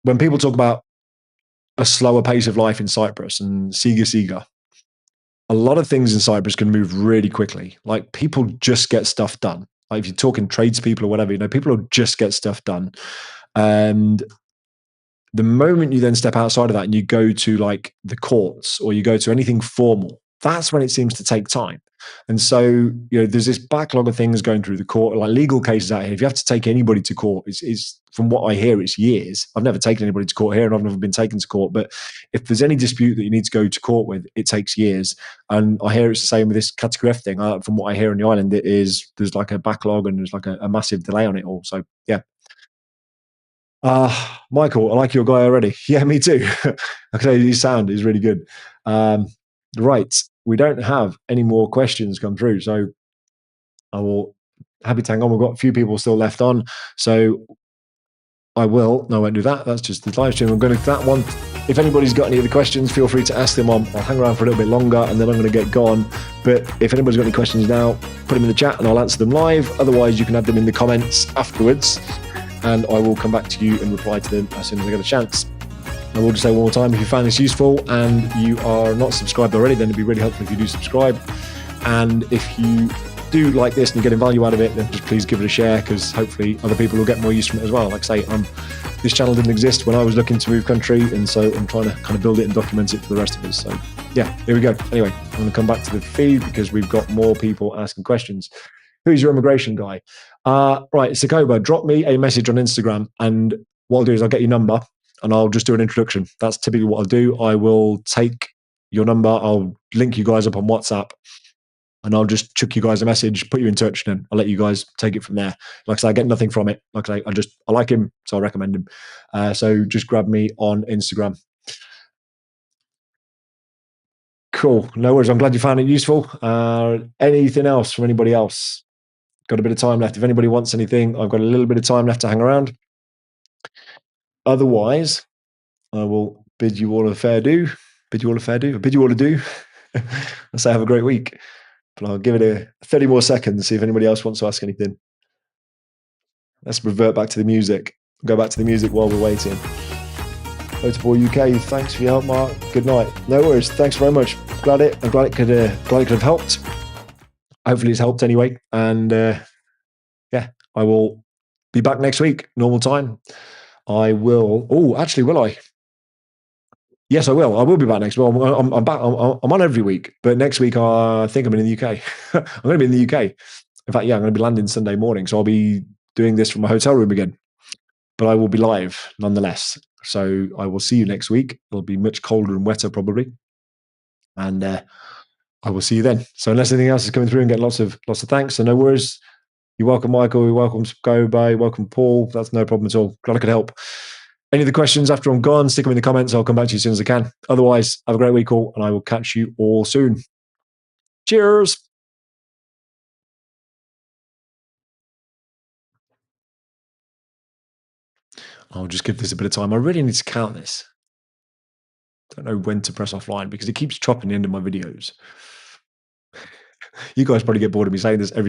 when people talk about a slower pace of life in Cyprus and Siga, a lot of things in Cyprus can move really quickly. Like, people just get stuff done. Like, if you're talking tradespeople or whatever, people will just get stuff done. And the moment you then step outside of that and you go to like the courts or you go to anything formal, that's when it seems to take time. And so, there's this backlog of things going through the court, like legal cases out here. If you have to take anybody to court, it's from what I hear, it's years. I've never taken anybody to court here, and I've never been taken to court. But if there's any dispute that you need to go to court with, it takes years. And I hear it's the same with this category F thing. From what I hear on the island, there's like a backlog and there's like a massive delay on it all. So yeah. Michael, I like your guy already. Yeah, me too. Okay, his sound is really good. Right, we don't have any more questions come through, so I will happy to hang on. We've got a few people still left on, so I won't do that. That's just the live stream. I'm going to that one. If anybody's got any other questions, feel free to ask them on. I'll hang around for a little bit longer and then I'm going to get gone. But if anybody's got any questions now, put them in the chat and I'll answer them live. Otherwise, you can add them in the comments afterwards and I will come back to you and reply to them as soon as I get a chance. I will just say one more time, if you found this useful and you are not subscribed already, then it'd be really helpful if you do subscribe. And if you do like this and you're getting value out of it, then just please give it a share, because hopefully other people will get more use from it as well. Like I say, this channel didn't exist when I was looking to move country, and so I'm trying to kind of build it and document it for the rest of us. So yeah, here we go. Anyway, I'm going to come back to the feed because we've got more people asking questions. Who's your immigration guy? Right, Sakoba, drop me a message on Instagram, and what I'll do is I'll get your number and I'll just do an introduction. That's typically what I'll do. I will take your number, I'll link you guys up on WhatsApp, and I'll just chuck you guys a message, put you in touch, and then I'll let you guys take it from there. Like I say, I get nothing from it. Like I say, I like him, so I recommend him. So just grab me on Instagram. Cool. No worries. I'm glad you found it useful. Anything else from anybody else? Got a bit of time left. If anybody wants anything, I've got a little bit of time left to hang around. Otherwise, I will bid you all a fair do. Bid you all a do. I say have a great week. But I'll give it a 30 more seconds, see if anybody else wants to ask anything. Let's revert back to the music. Go back to the music while we're waiting. Motorball UK, thanks for your help, Mark. Good night. No worries. Thanks very much. I'm glad it could have helped. Hopefully it's helped anyway. And yeah, I will be back next week, normal time. I will. Oh, actually, will I? Yes, I will. I will be back next week. I'm back. I'm on every week, but next week I think I'm in the UK. I'm going to be in the UK. In fact, yeah, I'm going to be landing Sunday morning, so I'll be doing this from my hotel room again. But I will be live nonetheless. So I will see you next week. It'll be much colder and wetter probably, and I will see you then. So unless anything else is coming through and get lots of thanks, so no worries. You're welcome, Michael. You're welcome, Scobo. Welcome, Paul. That's no problem at all. Glad I could help. Any of the questions after I'm gone, stick them in the comments. I'll come back to you as soon as I can. Otherwise, have a great week all, and I will catch you all soon. Cheers. I'll just give this a bit of time. I really need to count this. Don't know when to press offline because it keeps chopping the end of my videos. You guys probably get bored of me saying this every